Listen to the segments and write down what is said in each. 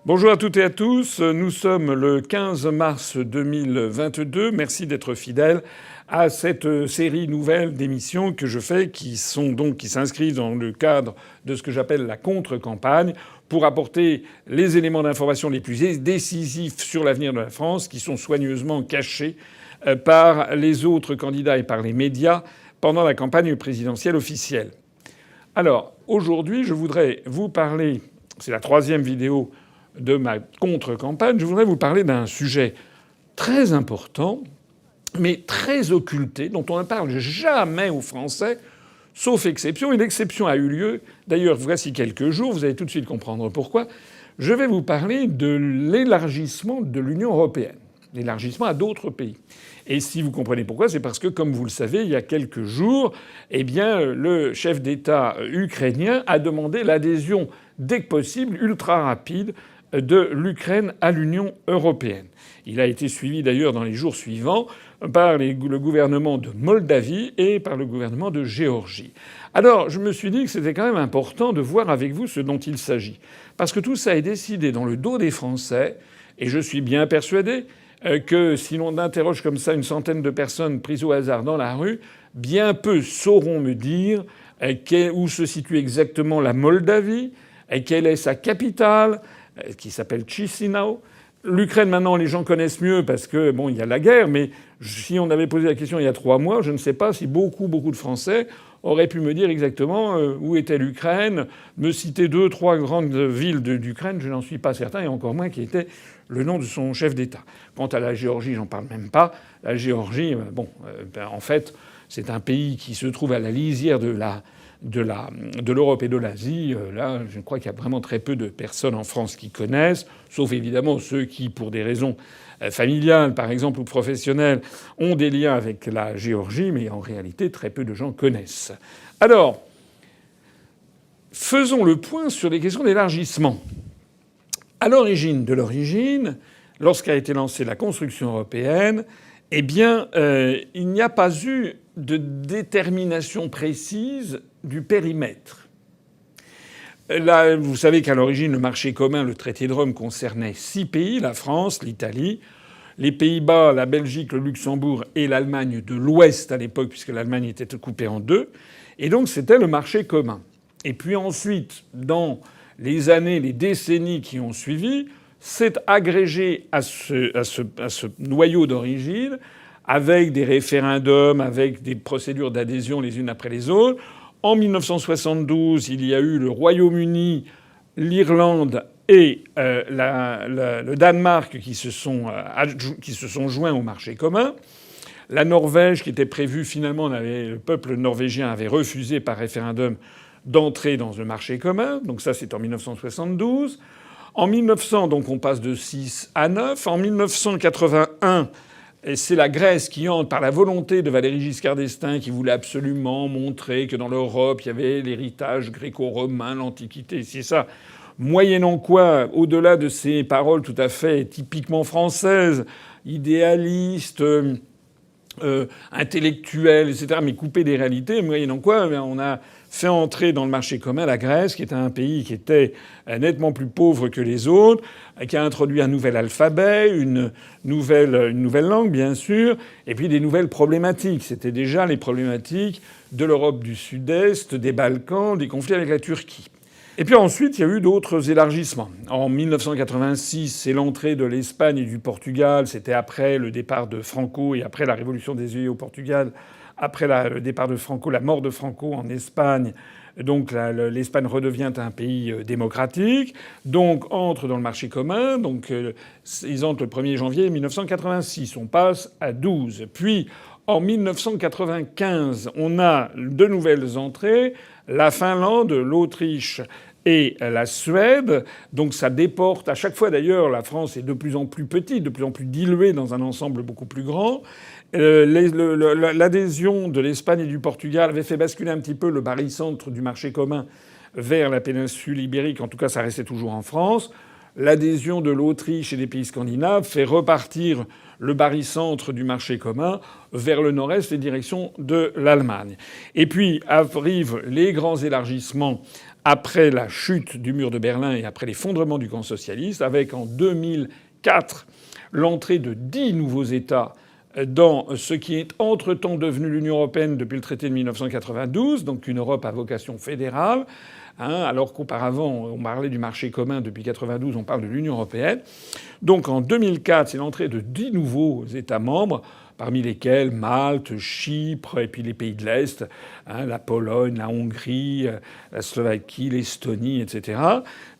Bonjour à toutes et à tous. Nous sommes le 15 mars 2022. Merci d'être fidèles à cette série nouvelle d'émissions que je fais qui s'inscrivent dans le cadre de ce que j'appelle la contre-campagne pour apporter les éléments d'information les plus décisifs sur l'avenir de la France qui sont soigneusement cachés par les autres candidats et par les médias pendant la campagne présidentielle officielle. Alors, aujourd'hui, je voudrais vous parler, c'est la troisième vidéo de ma contre-campagne, je voudrais vous parler d'un sujet très important, mais très occulté, dont on ne parle jamais aux Français, sauf exception. Et l'exception a eu lieu, d'ailleurs, voici quelques jours, vous allez tout de suite comprendre pourquoi. Je vais vous parler de l'élargissement de l'Union européenne, l'élargissement à d'autres pays. Et si vous comprenez pourquoi, c'est parce que, comme vous le savez, il y a quelques jours, le chef d'État ukrainien a demandé l'adhésion dès que possible, ultra rapide, de l'Ukraine à l'Union européenne. Il a été suivi d'ailleurs dans les jours suivants par le gouvernement de Moldavie et par le gouvernement de Géorgie. Alors je me suis dit que c'était quand même important de voir avec vous ce dont il s'agit. Parce que tout ça est décidé dans le dos des Français, et je suis bien persuadé que si l'on interroge comme ça une centaine de personnes prises au hasard dans la rue, bien peu sauront me dire où se situe exactement la Moldavie, quelle est sa capitale, qui s'appelle Chisinau. L'Ukraine, maintenant, les gens connaissent mieux parce que, bon, il y a la guerre, mais si on avait posé la question il y a 3 mois, je ne sais pas si beaucoup de Français auraient pu me dire exactement où était l'Ukraine, me citer 2-3 grandes villes d'Ukraine, je n'en suis pas certain, et encore moins qui était le nom de son chef d'État. Quant à la Géorgie, j'en parle même pas. La Géorgie, en fait, c'est un pays qui se trouve à la lisière de l'Europe et de l'Asie. Là, je crois qu'il y a vraiment très peu de personnes en France qui connaissent, sauf évidemment ceux qui, pour des raisons familiales, par exemple, ou professionnelles, ont des liens avec la Géorgie, mais en réalité, très peu de gens connaissent. Alors, faisons le point sur les questions d'élargissement. À l'origine de l'origine, lorsqu'a été lancée la construction européenne, il n'y a pas eu de détermination précise du périmètre. Là, vous savez qu'à l'origine, le marché commun, le traité de Rome, concernait 6 pays, la France, l'Italie, les Pays-Bas, la Belgique, le Luxembourg et l'Allemagne de l'Ouest à l'époque, puisque l'Allemagne était coupée en 2. Et donc c'était le marché commun. Et puis ensuite, dans les décennies qui ont suivi, s'est agrégé à ce noyau d'origine, avec des référendums, avec des procédures d'adhésion les unes après les autres. En 1972, il y a eu le Royaume-Uni, l'Irlande et le Danemark qui se sont joints au marché commun. La Norvège, qui était prévue finalement, le peuple norvégien avait refusé par référendum d'entrer dans le marché commun. Donc ça, c'est en 1972. En 1900, donc on passe de 6 à 9. En 1981, et c'est la Grèce qui entre par la volonté de Valéry Giscard d'Estaing qui voulait absolument montrer que dans l'Europe, il y avait l'héritage gréco-romain, l'Antiquité, c'est ça. Moyennant quoi, au-delà de ces paroles tout à fait typiquement françaises, idéalistes, intellectuelles, etc., mais coupées des réalités, moyennant quoi, on a fait entrer dans le marché commun la Grèce, qui était un pays qui était nettement plus pauvre que les autres, qui a introduit un nouvel alphabet, une nouvelle langue, bien sûr, et puis des nouvelles problématiques. C'était déjà les problématiques de l'Europe du Sud-Est, des Balkans, des conflits avec la Turquie. Et puis ensuite, il y a eu d'autres élargissements. En 1986, c'est l'entrée de l'Espagne et du Portugal. C'était après le départ de Franco et après la révolution des Juillet au Portugal. Après le départ de Franco, la mort de Franco en Espagne, donc l'Espagne redevient un pays démocratique, donc entre dans le marché commun. Donc ils entrent le 1er janvier 1986. On passe à 12. Puis en 1995, on a de nouvelles entrées, la Finlande, l'Autriche et la Suède. Donc ça déporte à chaque fois d'ailleurs, la France est de plus en plus petite, de plus en plus diluée dans un ensemble beaucoup plus grand. L'adhésion de l'Espagne et du Portugal avait fait basculer un petit peu le barycentre du marché commun vers la péninsule ibérique. En tout cas, ça restait toujours en France. l'adhésion de l'Autriche et des pays scandinaves fait repartir le barycentre du marché commun vers le nord-est et direction de l'Allemagne. Et puis arrivent les grands élargissements après la chute du mur de Berlin et après l'effondrement du camp socialiste, avec en 2004 l'entrée de 10 nouveaux États dans ce qui est entre-temps devenu l'Union européenne depuis le traité de 1992, donc une Europe à vocation fédérale, alors qu'auparavant on parlait du marché commun. Depuis 1992, on parle de l'Union européenne. Donc en 2004, c'est l'entrée de 10 nouveaux États membres, parmi lesquels Malte, Chypre et puis les pays de l'Est, la Pologne, la Hongrie, la Slovaquie, l'Estonie, etc.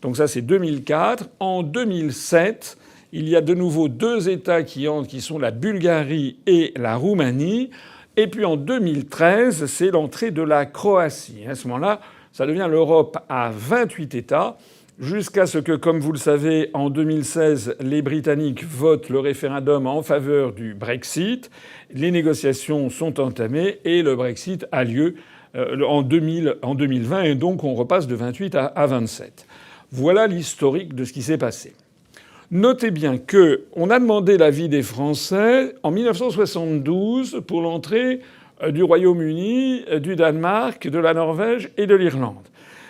Donc ça, c'est 2004. En 2007, il y a de nouveau 2 États qui entrent, qui sont la Bulgarie et la Roumanie. Et puis en 2013, c'est l'entrée de la Croatie. À ce moment-là, ça devient l'Europe à 28 États, jusqu'à ce que, comme vous le savez, en 2016, les Britanniques votent le référendum en faveur du Brexit. Les négociations sont entamées et le Brexit a lieu en 2020, et donc on repasse de 28 à 27. Voilà l'historique de ce qui s'est passé. Notez bien qu'on a demandé l'avis des Français en 1972 pour l'entrée du Royaume-Uni, du Danemark, de la Norvège et de l'Irlande.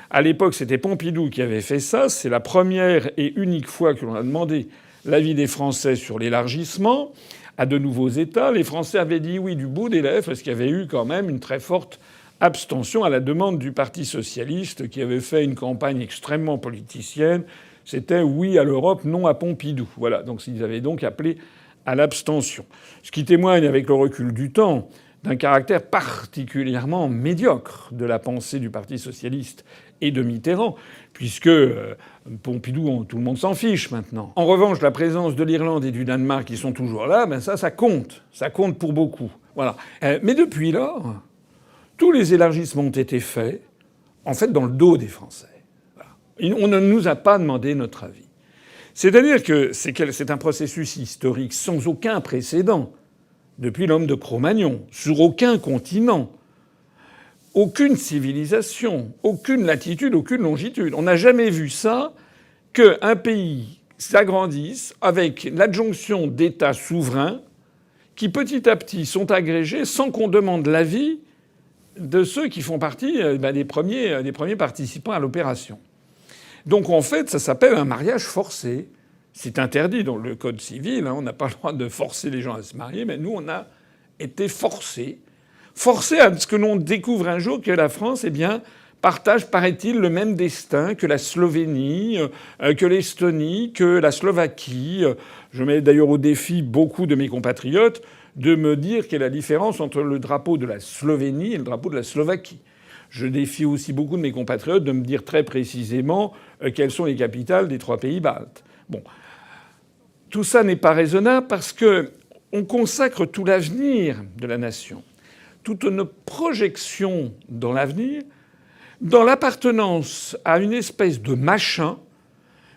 À l'époque, c'était Pompidou qui avait fait ça. C'est la première et unique fois que l'on a demandé l'avis des Français sur l'élargissement à de nouveaux États. Les Français avaient dit oui du bout des lèvres, parce qu'il y avait eu quand même une très forte abstention à la demande du Parti socialiste, qui avait fait une campagne extrêmement politicienne. C'était oui à l'Europe, non à Pompidou. Voilà. Donc ils avaient donc appelé à l'abstention. Ce qui témoigne, avec le recul du temps, d'un caractère particulièrement médiocre de la pensée du Parti socialiste et de Mitterrand, puisque Pompidou, tout le monde s'en fiche maintenant. En revanche, la présence de l'Irlande et du Danemark, qui sont toujours là, ça compte. Ça compte pour beaucoup. Voilà. Mais depuis lors, tous les élargissements ont été faits, en fait, dans le dos des Français. Voilà. On ne nous a pas demandé notre avis. C'est-à-dire que c'est un processus historique sans aucun précédent. Depuis l'homme de Cro-Magnon, sur aucun continent, aucune civilisation, aucune latitude, aucune longitude. On n'a jamais vu ça, qu'un pays s'agrandisse avec l'adjonction d'États souverains qui petit à petit sont agrégés sans qu'on demande l'avis de ceux qui font partie des premiers participants à l'opération. Donc en fait, ça s'appelle un mariage forcé. C'est interdit dans le code civil, on n'a pas le droit de forcer les gens à se marier, mais nous, on a été forcés à ce que l'on découvre un jour que la France, partage, paraît-il, le même destin que la Slovénie, que l'Estonie, que la Slovaquie. Je mets d'ailleurs au défi beaucoup de mes compatriotes de me dire quelle est la différence entre le drapeau de la Slovénie et le drapeau de la Slovaquie. Je défie aussi beaucoup de mes compatriotes de me dire très précisément quelles sont les capitales des 3 pays baltes. Bon. Tout ça n'est pas raisonnable parce qu'on consacre tout l'avenir de la nation, toute nos projections dans l'avenir, dans l'appartenance à une espèce de machin,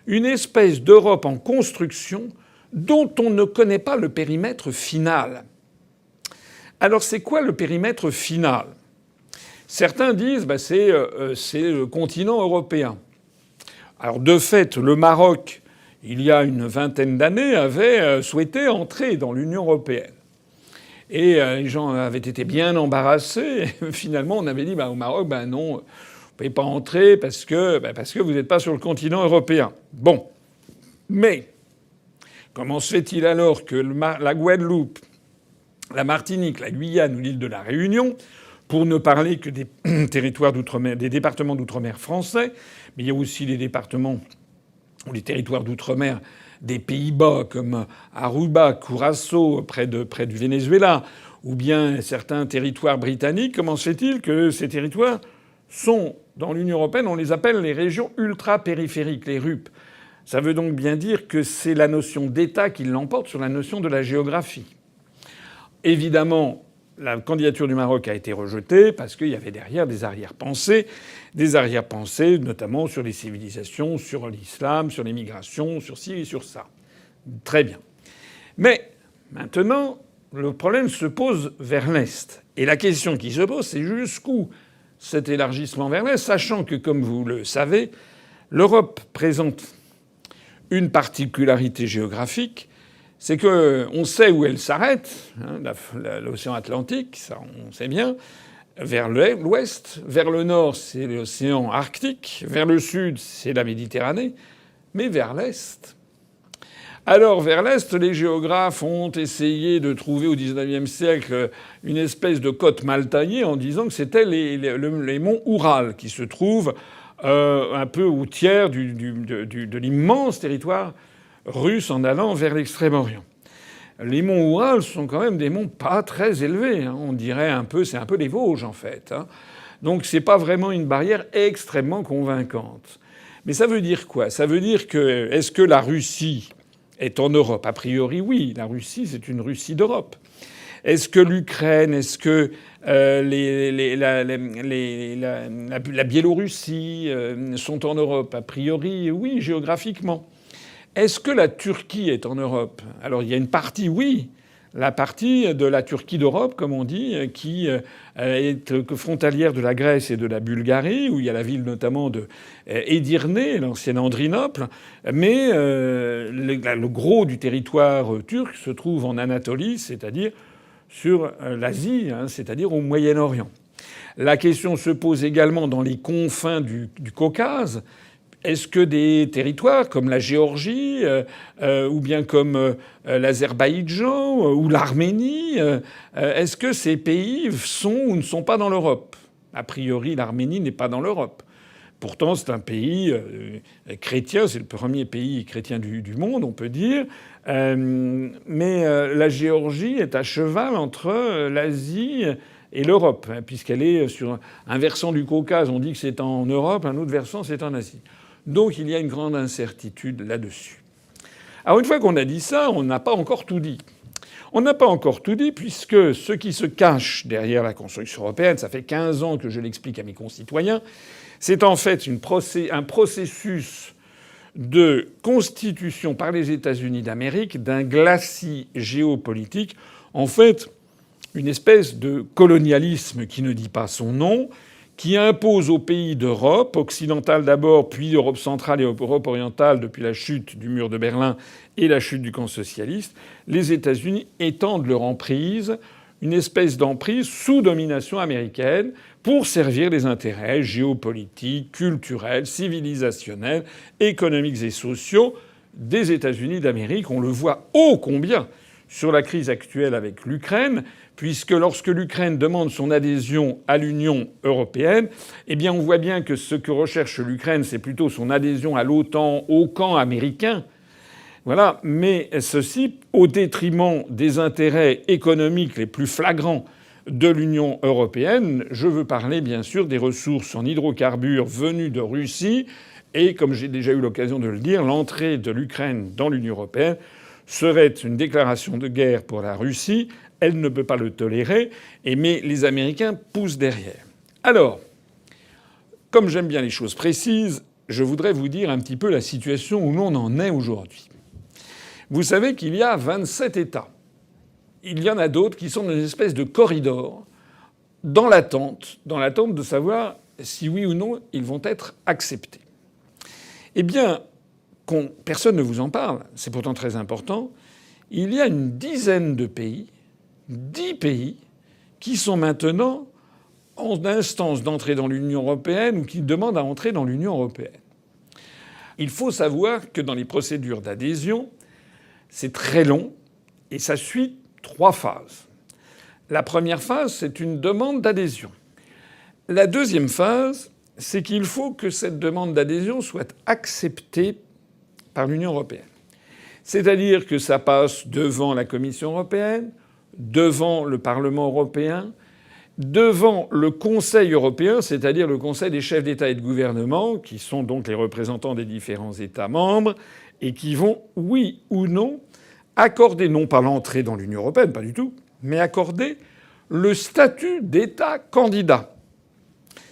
une espèce d'Europe en construction dont on ne connaît pas le périmètre final. Alors c'est quoi le périmètre final ? Certains disent c'est le continent européen. Alors de fait, le Maroc, il y a une vingtaine d'années, avait souhaité entrer dans l'Union européenne. Et les gens avaient été bien embarrassés. Finalement, on avait dit au Maroc, non, vous ne pouvez pas entrer parce que vous n'êtes pas sur le continent européen. Bon. Mais comment se fait-il alors que la Guadeloupe, la Martinique, la Guyane ou l'île de la Réunion, pour ne parler que des territoires d'outre-mer, des départements d'outre-mer français, mais il y a aussi les départements ou les territoires d'outre-mer des Pays-Bas, comme Aruba, Curaçao, près du Venezuela, ou bien certains territoires britanniques, comment se fait-il que ces territoires sont dans l'Union européenne? On les appelle les régions ultra-périphériques, les RUP. Ça veut donc bien dire que c'est la notion d'État qui l'emporte sur la notion de la géographie. Évidemment, la candidature du Maroc a été rejetée parce qu'il y avait derrière des arrière-pensées notamment sur les civilisations, sur l'islam, sur l'immigration, sur ci et sur ça. Très bien. Mais maintenant, le problème se pose vers l'Est. Et la question qui se pose, c'est jusqu'où cet élargissement vers l'Est, sachant que, comme vous le savez, l'Europe présente une particularité géographique, c'est qu'on sait où elle s'arrête, hein, l'océan Atlantique, ça on sait bien, vers l'ouest, vers le nord c'est l'océan Arctique, vers le sud c'est la Méditerranée, mais vers l'est. Alors vers l'est, les géographes ont essayé de trouver au XIXe siècle une espèce de côte mal taillée en disant que c'était les monts Oural qui se trouvent un peu au tiers de l'immense territoire russe en allant vers l'Extrême-Orient. Les monts Oural sont quand même des monts pas très élevés, hein. On dirait un peu, c'est un peu les Vosges en fait, hein. Donc c'est pas vraiment une barrière extrêmement convaincante. Mais ça veut dire quoi? Ça veut dire que est-ce que la Russie est en Europe? A priori oui, la Russie c'est une Russie d'Europe. Est-ce que l'Ukraine, est-ce que la Biélorussie sont en Europe? A priori oui, géographiquement. Est-ce que la Turquie est en Europe? Alors il y a une partie, oui, la partie de la Turquie d'Europe, comme on dit, qui est frontalière de la Grèce et de la Bulgarie, où il y a la ville notamment de Edirne, l'ancienne Andrinople. Mais le gros du territoire turc se trouve en Anatolie, c'est-à-dire sur l'Asie, hein, c'est-à-dire au Moyen-Orient. La question se pose également dans les confins du Caucase. Est-ce que des territoires comme la Géorgie ou bien comme l'Azerbaïdjan ou l'Arménie, est-ce que ces pays sont ou ne sont pas dans l'Europe? A priori, l'Arménie n'est pas dans l'Europe. Pourtant, c'est un pays chrétien, c'est le premier pays chrétien du monde, on peut dire. Mais la Géorgie est à cheval entre l'Asie et l'Europe, hein, puisqu'elle est sur un versant du Caucase, on dit que c'est en Europe, un autre versant, c'est en Asie. Donc il y a une grande incertitude là-dessus. Alors une fois qu'on a dit ça, on n'a pas encore tout dit. On n'a pas encore tout dit puisque ce qui se cache derrière la construction européenne, ça fait 15 ans que je l'explique à mes concitoyens, c'est en fait un processus de constitution par les États-Unis d'Amérique d'un glacis géopolitique, en fait une espèce de colonialisme qui ne dit pas son nom, qui impose aux pays d'Europe, occidentale d'abord, puis Europe centrale et Europe orientale depuis la chute du mur de Berlin et la chute du camp socialiste, les États-Unis étendent leur emprise, une espèce d'emprise sous domination américaine pour servir les intérêts géopolitiques, culturels, civilisationnels, économiques et sociaux des États-Unis d'Amérique. On le voit ô combien sur la crise actuelle avec l'Ukraine, puisque lorsque l'Ukraine demande son adhésion à l'Union européenne, eh bien on voit bien que ce que recherche l'Ukraine, c'est plutôt son adhésion à l'OTAN, au camp américain. Voilà, mais ceci au détriment des intérêts économiques les plus flagrants de l'Union européenne. Je veux parler bien sûr des ressources en hydrocarbures venues de Russie et, comme j'ai déjà eu l'occasion de le dire, l'entrée de l'Ukraine dans l'Union européenne serait une déclaration de guerre pour la Russie. Elle ne peut pas le tolérer, mais les Américains poussent derrière. Alors, comme j'aime bien les choses précises, je voudrais vous dire un petit peu la situation où l'on en est aujourd'hui. Vous savez qu'il y a 27 États. Il y en a d'autres qui sont dans une espèce de corridor dans l'attente de savoir si oui ou non ils vont être acceptés. Eh bien, personne ne vous en parle, c'est pourtant très important. Il y a une dizaine de pays, 10 pays, qui sont maintenant en instance d'entrer dans l'Union européenne ou qui demandent à entrer dans l'Union européenne. Il faut savoir que dans les procédures d'adhésion, c'est très long et ça suit 3 phases. La première phase, c'est une demande d'adhésion. La deuxième phase, c'est qu'il faut que cette demande d'adhésion soit acceptée par l'Union européenne. C'est-à-dire que ça passe devant la Commission européenne, devant le Parlement européen, devant le Conseil européen, c'est-à-dire le Conseil des chefs d'État et de gouvernement, qui sont donc les représentants des différents États membres, et qui vont, oui ou non, accorder non pas l'entrée dans l'Union européenne, pas du tout, mais accorder le statut d'État candidat.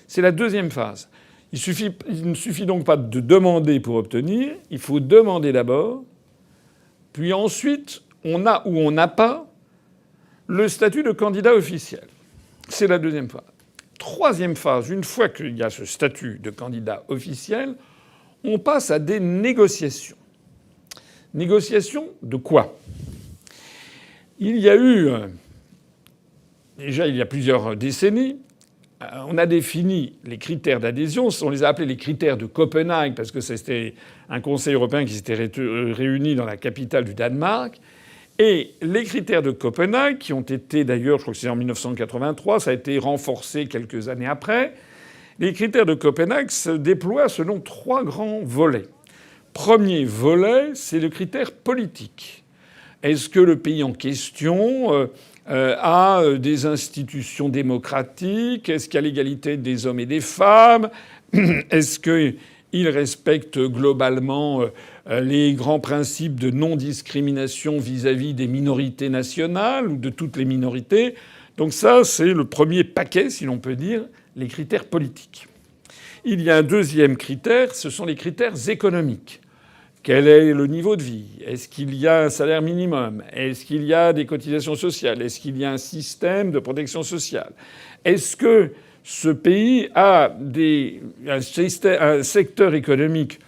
C'est la deuxième phase. Il ne suffit donc pas de demander pour obtenir, il faut demander d'abord, puis ensuite on a ou on n'a pas le statut de candidat officiel. C'est la deuxième phase. Troisième phase, une fois qu'il y a ce statut de candidat officiel, on passe à des négociations. Négociation de quoi? Il y a eu, déjà il y a plusieurs décennies, on a défini les critères d'adhésion. On les a appelés les critères de Copenhague parce que c'était un Conseil européen qui s'était réuni dans la capitale du Danemark. Et les critères de Copenhague, qui ont été d'ailleurs, je crois que c'est en 1983, ça a été renforcé quelques années après. Les critères de Copenhague se déploient selon 3 grands volets. Premier volet, c'est le critère politique. Est-ce que le pays en question a des institutions démocratiques? Est-ce qu'il y a l'égalité des hommes et des femmes? Est-ce qu'il respecte globalement les grands principes de non-discrimination vis-à-vis des minorités nationales ou de toutes les minorités? Donc ça, c'est le premier paquet, si l'on peut dire, les critères politiques. Il y a un deuxième critère, ce sont les critères économiques. Quel est le niveau de vie? Est-ce qu'il y a un salaire minimum? Est-ce qu'il y a des cotisations sociales? Est-ce qu'il y a un système de protection sociale? Est-ce que ce pays a un secteur économique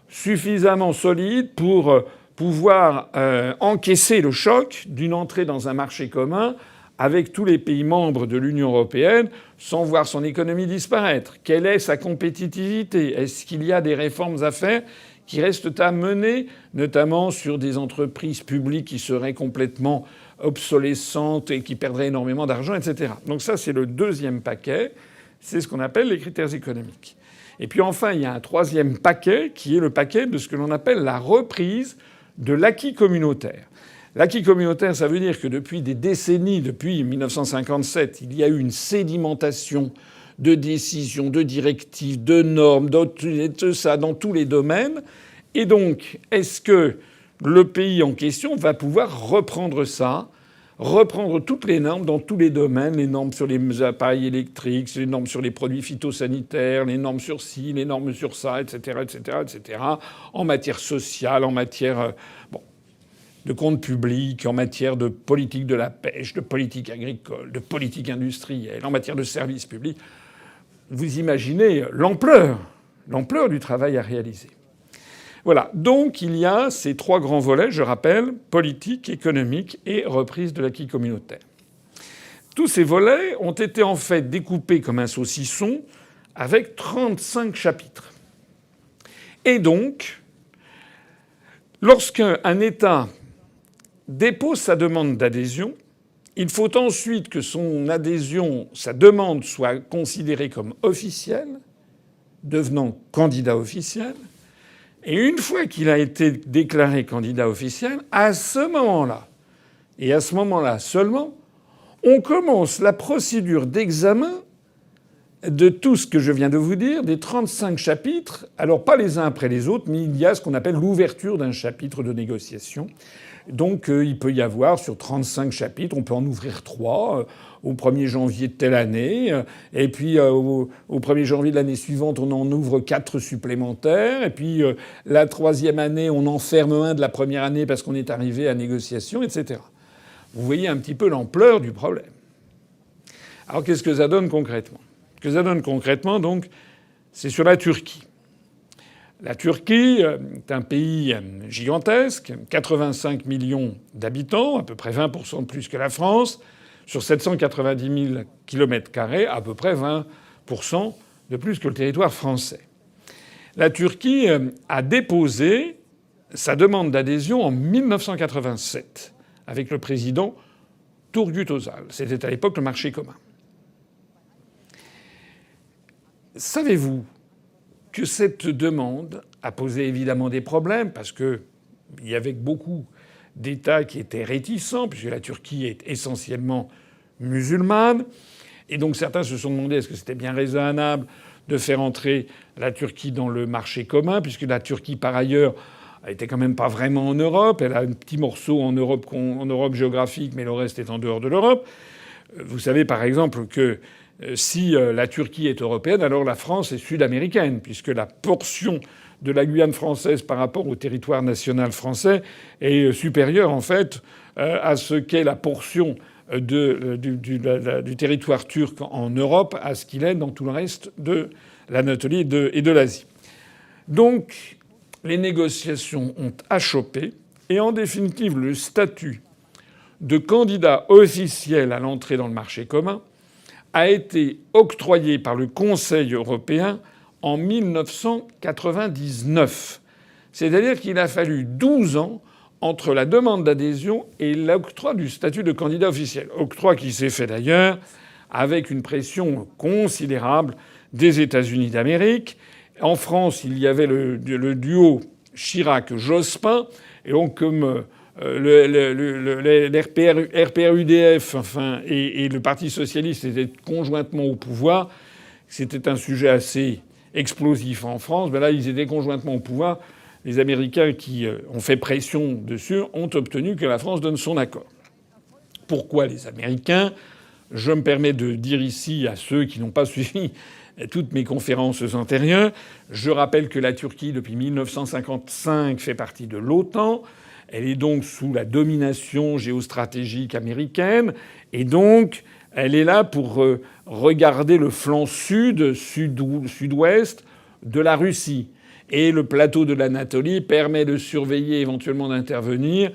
suffisamment solide pour pouvoir encaisser le choc d'une entrée dans un marché commun avec tous les pays membres de l'Union européenne sans voir son économie disparaître? Quelle est sa compétitivité? Est-ce qu'il y a des réformes à faire qui restent à mener, notamment sur des entreprises publiques qui seraient complètement obsolescentes et qui perdraient énormément d'argent, etc. Donc ça, c'est le deuxième paquet. C'est ce qu'on appelle les critères économiques. Et puis enfin, il y a un troisième paquet qui est le paquet de ce que l'on appelle la reprise de l'acquis communautaire. L'acquis communautaire, ça veut dire que depuis des décennies, depuis 1957, il y a eu une sédimentation de décisions, de directives, de normes, de ça dans tous les domaines. Et donc, est-ce que le pays en question va pouvoir reprendre ça, reprendre toutes les normes dans tous les domaines, les normes sur les appareils électriques, les normes sur les produits phytosanitaires, les normes sur ci, les normes sur ça, etc., etc., etc., en matière sociale, en matière de comptes publics, en matière de politique de la pêche, de politique agricole, de politique industrielle, en matière de services publics. Vous imaginez l'ampleur du travail à réaliser. Voilà. Donc il y a ces 3 grands volets, je rappelle, politique, économique et reprise de l'acquis communautaire. Tous ces volets ont été en fait découpés comme un saucisson avec 35 chapitres. Et donc, lorsqu'un État dépose sa demande d'adhésion, il faut ensuite que son adhésion, sa demande soit considérée comme officielle, devenant candidat officiel. Et une fois qu'il a été déclaré candidat officiel, à ce moment-là, et à ce moment-là seulement, on commence la procédure d'examen de tout ce que je viens de vous dire, des 35 chapitres. Alors pas les uns après les autres, mais il y a ce qu'on appelle l'ouverture d'un chapitre de négociation. Donc il peut y avoir sur 35 chapitres, on peut en ouvrir 3 au 1er janvier de telle année, et puis au 1er janvier de l'année suivante, on en ouvre 4 supplémentaires, et puis la 3e année, on en ferme un de la première année parce qu'on est arrivé à négociation, etc. Vous voyez un petit peu l'ampleur du problème. Alors qu'est-ce que ça donne concrètement? Ce que ça donne concrètement, donc, c'est sur la Turquie. La Turquie est un pays gigantesque, 85 millions d'habitants, à peu près 20% de plus que la France, sur 790 000 km², à peu près 20% de plus que le territoire français. La Turquie a déposé sa demande d'adhésion en 1987 avec le président Turgut Özal. C'était à l'époque le marché commun. Savez-vous que cette demande a posé évidemment des problèmes parce qu'il y avait beaucoup d'États qui étaient réticents, puisque la Turquie est essentiellement musulmane. Et donc certains se sont demandé est-ce que c'était bien raisonnable de faire entrer la Turquie dans le marché commun, puisque la Turquie, par ailleurs, était quand même pas vraiment en Europe. Elle a un petit morceau en Europe géographique, mais le reste est en dehors de l'Europe. Vous savez par exemple que si la Turquie est européenne, alors la France est sud-américaine, puisque la portion de la Guyane française par rapport au territoire national français est supérieure en fait à ce qu'est la portion du territoire turc en Europe à ce qu'il est dans tout le reste de l'Anatolie et de l'Asie. Donc les négociations ont achoppé et en définitive le statut de candidat officiel à l'entrée dans le marché commun a été octroyé par le Conseil européen en 1999. C'est-à-dire qu'il a fallu 12 ans entre la demande d'adhésion et l'octroi du statut de candidat officiel. Octroi qui s'est fait d'ailleurs avec une pression considérable des États-Unis d'Amérique. En France, il y avait le duo Chirac-Jospin. Et donc, comme l'RPR-UDF et le Parti socialiste étaient conjointement au pouvoir, c'était un sujet assez explosif en France. Ben là, ils étaient conjointement au pouvoir. Les Américains qui ont fait pression dessus ont obtenu que la France donne son accord. Pourquoi les Américains ? Je me permets de dire ici à ceux qui n'ont pas suivi toutes mes conférences antérieures, je rappelle que la Turquie, depuis 1955, fait partie de l'OTAN. Elle est donc sous la domination géostratégique américaine. Et donc, elle est là pour regarder le flanc sud-ouest de la Russie. Et le plateau de l'Anatolie permet de surveiller, éventuellement d'intervenir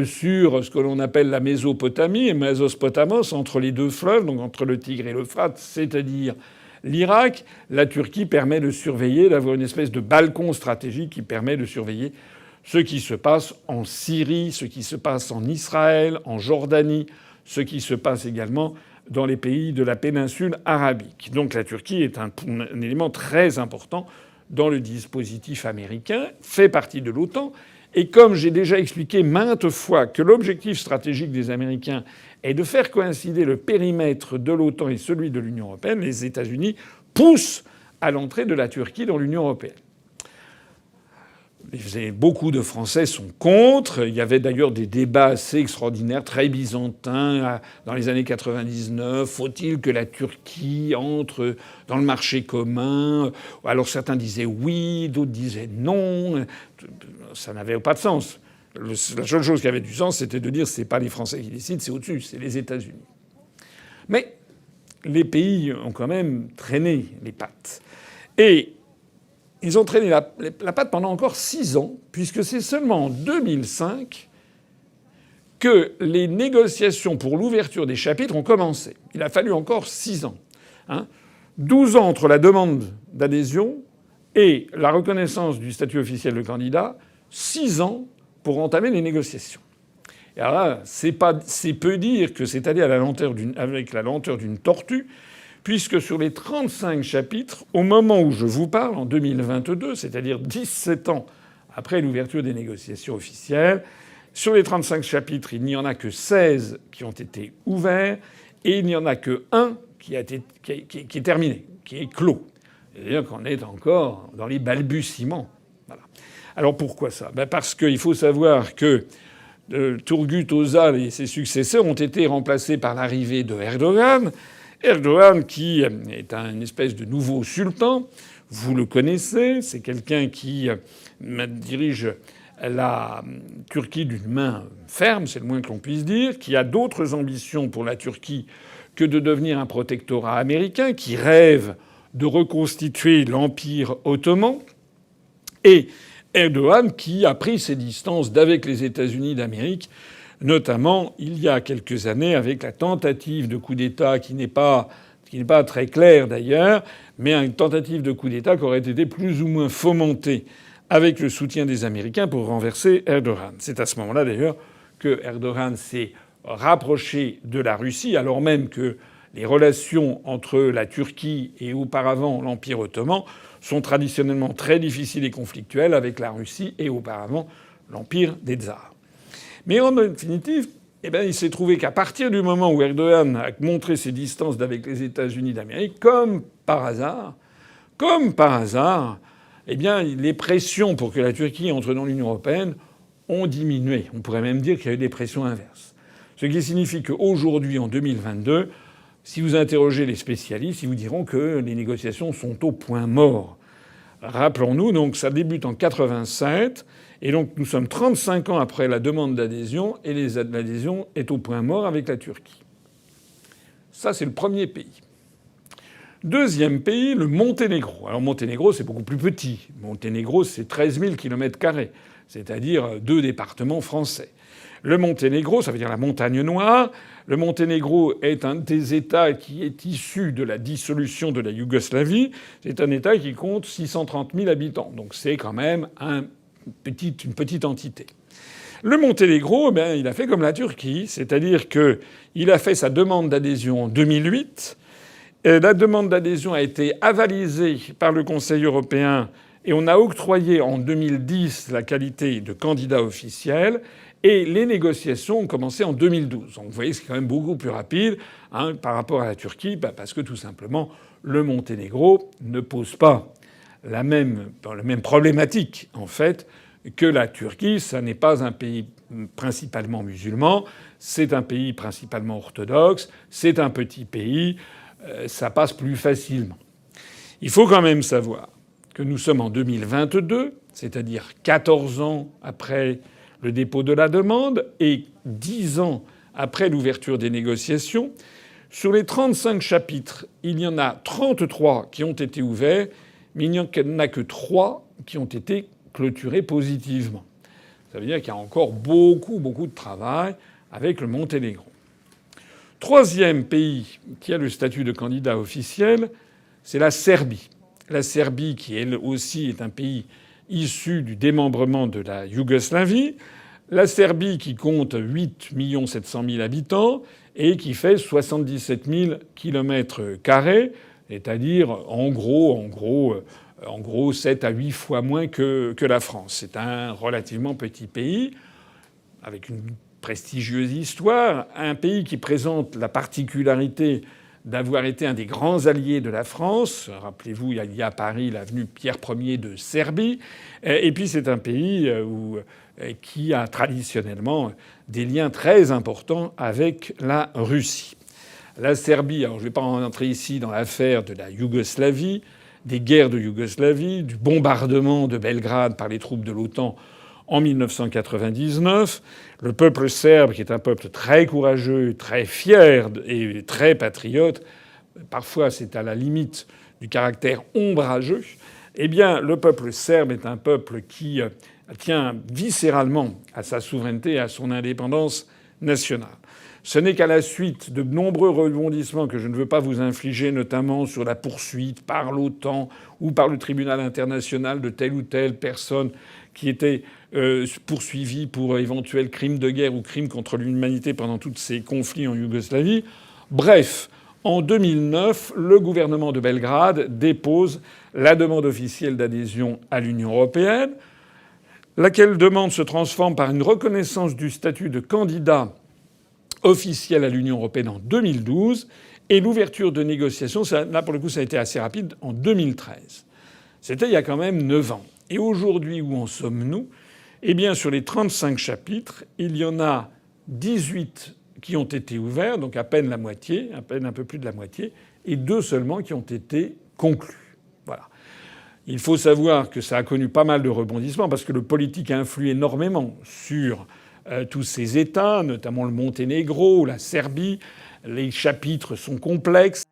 sur ce que l'on appelle la Mésopotamie et Mésopotamos, entre les deux fleuves, donc entre le Tigre et l'Euphrate, c'est-à-dire l'Irak. La Turquie permet de surveiller, d'avoir une espèce de balcon stratégique qui permet de surveiller ce qui se passe en Syrie, ce qui se passe en Israël, en Jordanie, ce qui se passe également dans les pays de la péninsule arabique. Donc la Turquie est un élément très important dans le dispositif américain, fait partie de l'OTAN. Et comme j'ai déjà expliqué maintes fois que l'objectif stratégique des Américains est de faire coïncider le périmètre de l'OTAN et celui de l'Union européenne, les États-Unis poussent à l'entrée de la Turquie dans l'Union européenne. Beaucoup de Français sont contre. Il y avait d'ailleurs des débats assez extraordinaires, très byzantins, dans les années 99. Faut-il que la Turquie entre dans le marché commun ? Alors certains disaient oui, d'autres disaient non. Ça n'avait pas de sens. La seule chose qui avait du sens, c'était de dire c'est pas les Français qui décident, c'est au-dessus, c'est les États-Unis. Mais les pays ont quand même traîné les pattes. Et ils ont traîné la patte pendant encore 6 ans, puisque c'est seulement en 2005 que les négociations pour l'ouverture des chapitres ont commencé. Il a fallu encore 6 ans. 12 ans entre la demande d'adhésion et la reconnaissance du statut officiel de candidat, 6 ans pour entamer les négociations. Et alors là, c'est peu dire que c'est allé avec la lenteur d'une tortue, puisque sur les 35 chapitres, au moment où je vous parle, en 2022, c'est-à-dire 17 ans après l'ouverture des négociations officielles, sur les 35 chapitres, il n'y en a que 16 qui ont été ouverts et il n'y en a que un qui est terminé, qui est clos. C'est-à-dire qu'on est encore dans les balbutiements. Voilà. Alors pourquoi ça ? Parce qu'il faut savoir que Turgut Özal et ses successeurs ont été remplacés par l'arrivée de Erdogan. Erdogan, qui est une espèce de nouveau sultan, vous le connaissez, c'est quelqu'un qui dirige la Turquie d'une main ferme, c'est le moins que l'on puisse dire, qui a d'autres ambitions pour la Turquie que de devenir un protectorat américain, qui rêve de reconstituer l'Empire ottoman, et Erdogan qui a pris ses distances d'avec les États-Unis d'Amérique, notamment il y a quelques années avec la tentative de coup d'État qui n'est pas très claire d'ailleurs, mais une tentative de coup d'État qui aurait été plus ou moins fomentée avec le soutien des Américains pour renverser Erdogan. C'est à ce moment-là d'ailleurs que Erdogan s'est rapproché de la Russie, alors même que les relations entre la Turquie et auparavant l'Empire ottoman sont traditionnellement très difficiles et conflictuelles avec la Russie et auparavant l'Empire des Tsars. Mais en définitive, il s'est trouvé qu'à partir du moment où Erdogan a montré ses distances avec les États-Unis d'Amérique, comme par hasard, les pressions pour que la Turquie entre dans l'Union européenne ont diminué. On pourrait même dire qu'il y a eu des pressions inverses. Ce qui signifie qu'aujourd'hui, en 2022, si vous interrogez les spécialistes, ils vous diront que les négociations sont au point mort. Rappelons-nous, donc, ça débute en 87. Et donc nous sommes 35 ans après la demande d'adhésion et l'adhésion est au point mort avec la Turquie. Ça, c'est le premier pays. Deuxième pays, le Monténégro. Alors Monténégro, c'est beaucoup plus petit. Monténégro, c'est 13 000 km², c'est-à-dire 2 départements français. Le Monténégro, ça veut dire la montagne noire. Le Monténégro est un des États qui est issu de la dissolution de la Yougoslavie. C'est un État qui compte 630 000 habitants. Donc c'est quand même une petite entité. Le Monténégro, il a fait comme la Turquie, c'est-à-dire qu'il a fait sa demande d'adhésion en 2008. La demande d'adhésion a été avalisée par le Conseil européen et on a octroyé en 2010 la qualité de candidat officiel. Et les négociations ont commencé en 2012. Donc vous voyez, c'est quand même beaucoup plus rapide par rapport à la Turquie, parce que tout simplement, le Monténégro ne pose pas la même problématique, en fait, que la Turquie. Ça n'est pas un pays principalement musulman, c'est un pays principalement orthodoxe, c'est un petit pays, ça passe plus facilement. Il faut quand même savoir que nous sommes en 2022, c'est-à-dire 14 ans après le dépôt de la demande et 10 ans après l'ouverture des négociations. Sur les 35 chapitres, il y en a 33 qui ont été ouverts, mais il n'y en a que 3 qui ont été clôturés positivement. Ça veut dire qu'il y a encore beaucoup de travail avec le Monténégro. Troisième pays qui a le statut de candidat officiel, c'est la Serbie. La Serbie, qui elle aussi est un pays issu du démembrement de la Yougoslavie. La Serbie qui compte 8 700 000 habitants et qui fait 77 000 km², c'est-à-dire en gros 7 à 8 fois moins que la France. C'est un relativement petit pays avec une prestigieuse histoire, un pays qui présente la particularité d'avoir été un des grands alliés de la France. Rappelez-vous, il y a à Paris l'avenue Pierre Ier de Serbie. Et puis c'est un pays qui a traditionnellement des liens très importants avec la Russie. La Serbie, alors je ne vais pas entrer ici dans l'affaire de la Yougoslavie, des guerres de Yougoslavie, du bombardement de Belgrade par les troupes de l'OTAN en 1999. Le peuple serbe, qui est un peuple très courageux, très fier et très patriote, parfois c'est à la limite du caractère ombrageux, eh bien le peuple serbe est un peuple qui tient viscéralement à sa souveraineté et à son indépendance nationale. Ce n'est qu'à la suite de nombreux rebondissements que je ne veux pas vous infliger, notamment sur la poursuite par l'OTAN ou par le tribunal international de telle ou telle personne qui était poursuivie pour éventuels crimes de guerre ou crimes contre l'humanité pendant tous ces conflits en Yougoslavie. Bref, en 2009, le gouvernement de Belgrade dépose la demande officielle d'adhésion à l'Union européenne, laquelle demande se transforme par une reconnaissance du statut de candidat officiel à l'Union européenne en 2012 et l'ouverture de négociations, là pour le coup ça a été assez rapide, en 2013. C'était il y a quand même 9 ans. Et aujourd'hui, où en sommes-nous ? Eh bien, sur les 35 chapitres, il y en a 18 qui ont été ouverts, donc à peine la moitié, à peine un peu plus de la moitié, et 2 seulement qui ont été conclus. Voilà. Il faut savoir que ça a connu pas mal de rebondissements parce que le politique influe énormément sur tous ces États, notamment le Monténégro, la Serbie. Les chapitres sont complexes.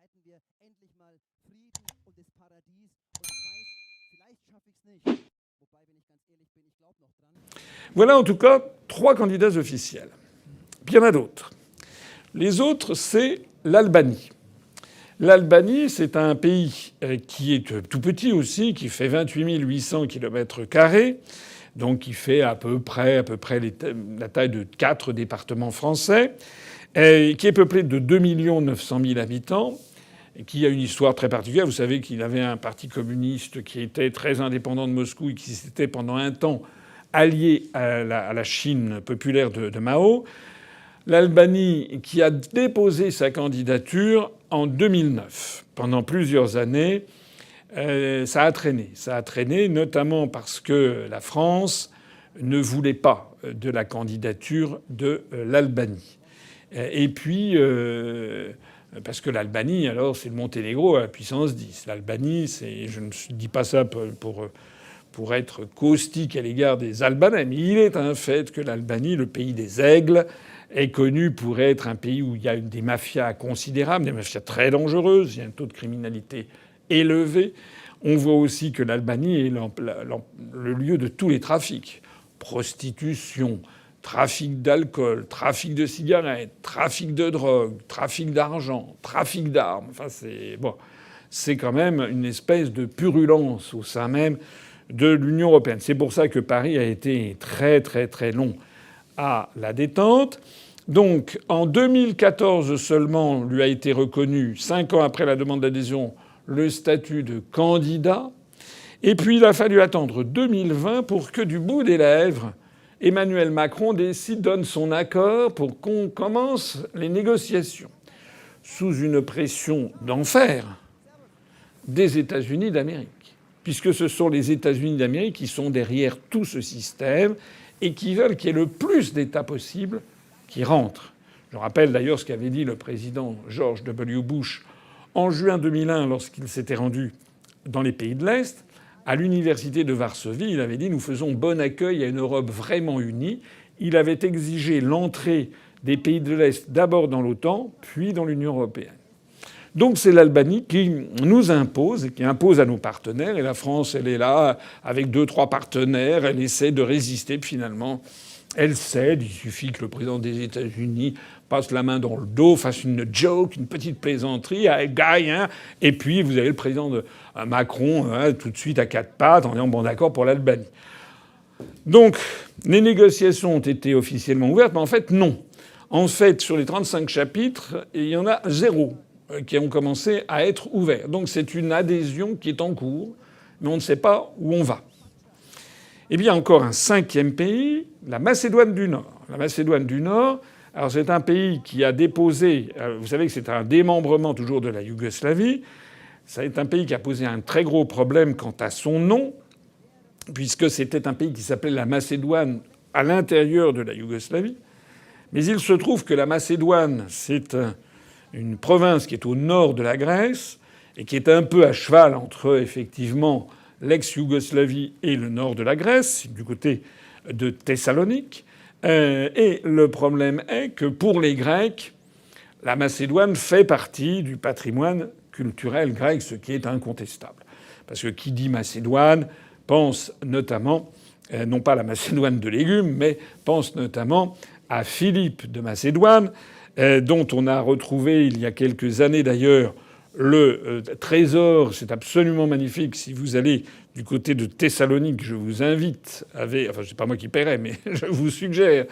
Voilà en tout cas 3 candidats officiels. Puis il y en a d'autres. Les autres, c'est l'Albanie. L'Albanie, c'est un pays qui est tout petit aussi, qui fait 28 800 km², donc qui fait à peu près la taille de 4 départements français, et qui est peuplé de 2 900 000 habitants, et qui a une histoire très particulière. Vous savez qu'il avait un parti communiste qui était très indépendant de Moscou et qui s'était pendant un temps allié à la Chine populaire de Mao. L'Albanie qui a déposé sa candidature en 2009. Pendant plusieurs années, ça a traîné. Ça a traîné notamment parce que la France ne voulait pas de la candidature de l'Albanie. Et puis, parce que l'Albanie, alors, c'est le Monténégro à la puissance 10. L'Albanie, je ne dis pas ça pour être caustique à l'égard des Albanais, mais il est un fait que l'Albanie, le pays des aigles, est connu pour être un pays où il y a des mafias considérables, des mafias très dangereuses, il y a un taux de criminalité élevé. On voit aussi que l'Albanie est le lieu de tous les trafics. Prostitution, trafic d'alcool, trafic de cigarettes, trafic de drogue, trafic d'argent, trafic d'armes. Enfin, c'est quand même une espèce de purulence au sein même de l'Union européenne. C'est pour ça que Paris a été très très très long à la détente. Donc en 2014 seulement lui a été reconnu, 5 ans après la demande d'adhésion, le statut de candidat. Et puis il a fallu attendre 2020 pour que du bout des lèvres, Emmanuel Macron donne son accord pour qu'on commence les négociations. Sous une pression d'enfer des États-Unis d'Amérique. Puisque ce sont les États-Unis d'Amérique qui sont derrière tout ce système et qui veulent qu'il y ait le plus d'États possible qui rentrent. Je rappelle d'ailleurs ce qu'avait dit le président George W. Bush en juin 2001 lorsqu'il s'était rendu dans les pays de l'Est. À l'université de Varsovie, il avait dit « Nous faisons bon accueil à une Europe vraiment unie ». Il avait exigé l'entrée des pays de l'Est d'abord dans l'OTAN, puis dans l'Union européenne. Donc c'est l'Albanie qui nous impose et qui impose à nos partenaires. Et la France, elle est là avec 2-3 partenaires. Elle essaie de résister. Puis finalement, elle cède. Il suffit que le président des États-Unis passe la main dans le dos, fasse une joke, une petite plaisanterie, hein, et puis vous avez le président de Macron tout de suite à 4 pattes en disant bon d'accord pour l'Albanie. Donc les négociations ont été officiellement ouvertes, mais en fait non. En fait, sur les 35 chapitres, il y en a 0 qui ont commencé à être ouverts. Donc c'est une adhésion qui est en cours, mais on ne sait pas où on va. Et bien encore un 5e pays, la Macédoine du Nord. La Macédoine du Nord, alors c'est un pays qui a déposé, vous savez que c'est un démembrement toujours de la Yougoslavie, c'est un pays qui a posé un très gros problème quant à son nom, puisque c'était un pays qui s'appelait la Macédoine à l'intérieur de la Yougoslavie. Mais il se trouve que la Macédoine, c'est une province qui est au nord de la Grèce et qui est un peu à cheval entre, effectivement, l'ex-Yougoslavie et le nord de la Grèce, du côté de Thessalonique. Et le problème est que pour les Grecs, la Macédoine fait partie du patrimoine culturel grec, ce qui est incontestable. Parce que qui dit Macédoine pense notamment, non pas la Macédoine de légumes, mais pense notamment à Philippe de Macédoine, dont on a retrouvé il y a quelques années d'ailleurs le trésor. C'est absolument magnifique. Si vous allez du côté de Thessalonique, je vous invite, enfin c'est pas moi qui paierai, mais je vous suggère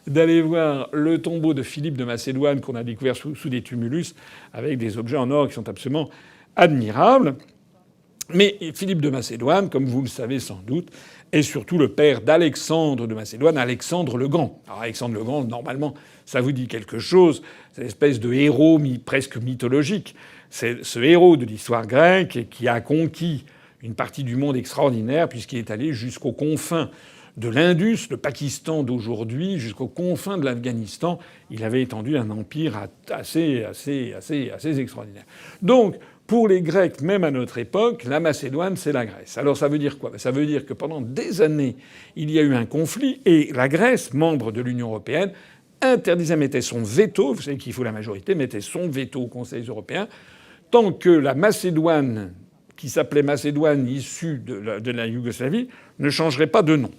d'aller voir le tombeau de Philippe de Macédoine qu'on a découvert sous des tumulus avec des objets en or qui sont absolument admirables. Mais Philippe de Macédoine, comme vous le savez sans doute, est surtout le père d'Alexandre de Macédoine, Alexandre le Grand. Alors Alexandre le Grand, normalement, ça vous dit quelque chose. C'est une espèce de héros presque mythologique. C'est ce héros de l'histoire grecque qui a conquis une partie du monde extraordinaire puisqu'il est allé jusqu'aux confins de l'Indus, le Pakistan d'aujourd'hui, jusqu'aux confins de l'Afghanistan. Il avait étendu un empire assez extraordinaire. Donc, pour les Grecs, même à notre époque, la Macédoine, c'est la Grèce. Alors ça veut dire quoi? Ça veut dire que pendant des années, il y a eu un conflit et la Grèce, membre de l'Union européenne, mettait son veto, vous savez qu'il faut la majorité, mettait son veto au Conseil européen, tant que la Macédoine, qui s'appelait Macédoine issue de la Yougoslavie, ne changerait pas de nom.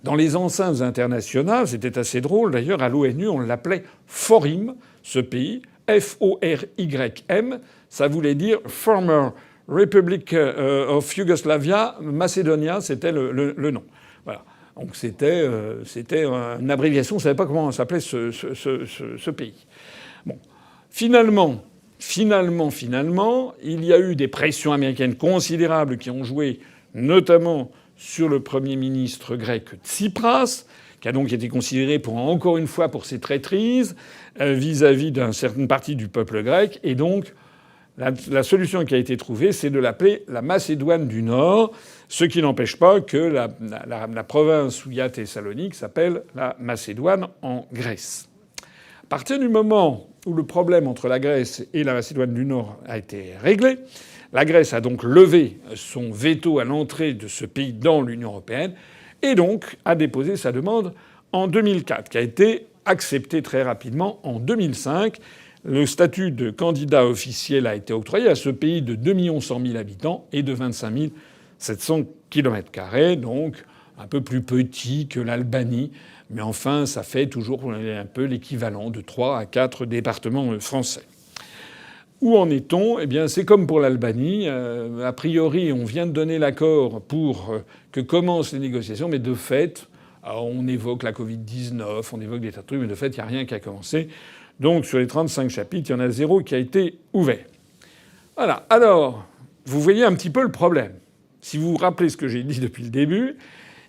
Dans les enceintes internationales, c'était assez drôle d'ailleurs, à l'ONU, on l'appelait FORIM, ce pays, F-O-R-Y-M, ça voulait dire Former Republic of Yugoslavia, Macedonia, c'était le nom. Voilà. Donc c'était une abréviation, on ne savait pas comment s'appelait ce pays. Bon. Finalement, il y a eu des pressions américaines considérables qui ont joué notamment sur le Premier ministre grec Tsipras, qui a donc été considéré encore une fois pour ses traîtrises vis-à-vis d'une certaine partie du peuple grec. Et donc la solution qui a été trouvée, c'est de l'appeler la Macédoine du Nord, ce qui n'empêche pas que la province où il y a Thessalonique s'appelle la Macédoine en Grèce. À partir du moment où le problème entre la Grèce et la Macédoine du Nord a été réglé, la Grèce a donc levé son veto à l'entrée de ce pays dans l'Union européenne et donc a déposé sa demande en 2004, qui a été accepté très rapidement en 2005. Le statut de candidat officiel a été octroyé à ce pays de 2 100 000 habitants et de 25 700 km², donc un peu plus petit que l'Albanie. Mais enfin, ça fait toujours un peu l'équivalent de 3 à 4 départements français. Où en est-on ? Eh bien, c'est comme pour l'Albanie. A priori, on vient de donner l'accord pour que commencent les négociations, mais de fait, on évoque la Covid-19, on évoque des tas de trucs, mais de fait, il n'y a rien qui a commencé. Donc, sur les 35 chapitres, il y en a 0 qui a été ouvert. Voilà. Alors, vous voyez un petit peu le problème. Si vous vous rappelez ce que j'ai dit depuis le début,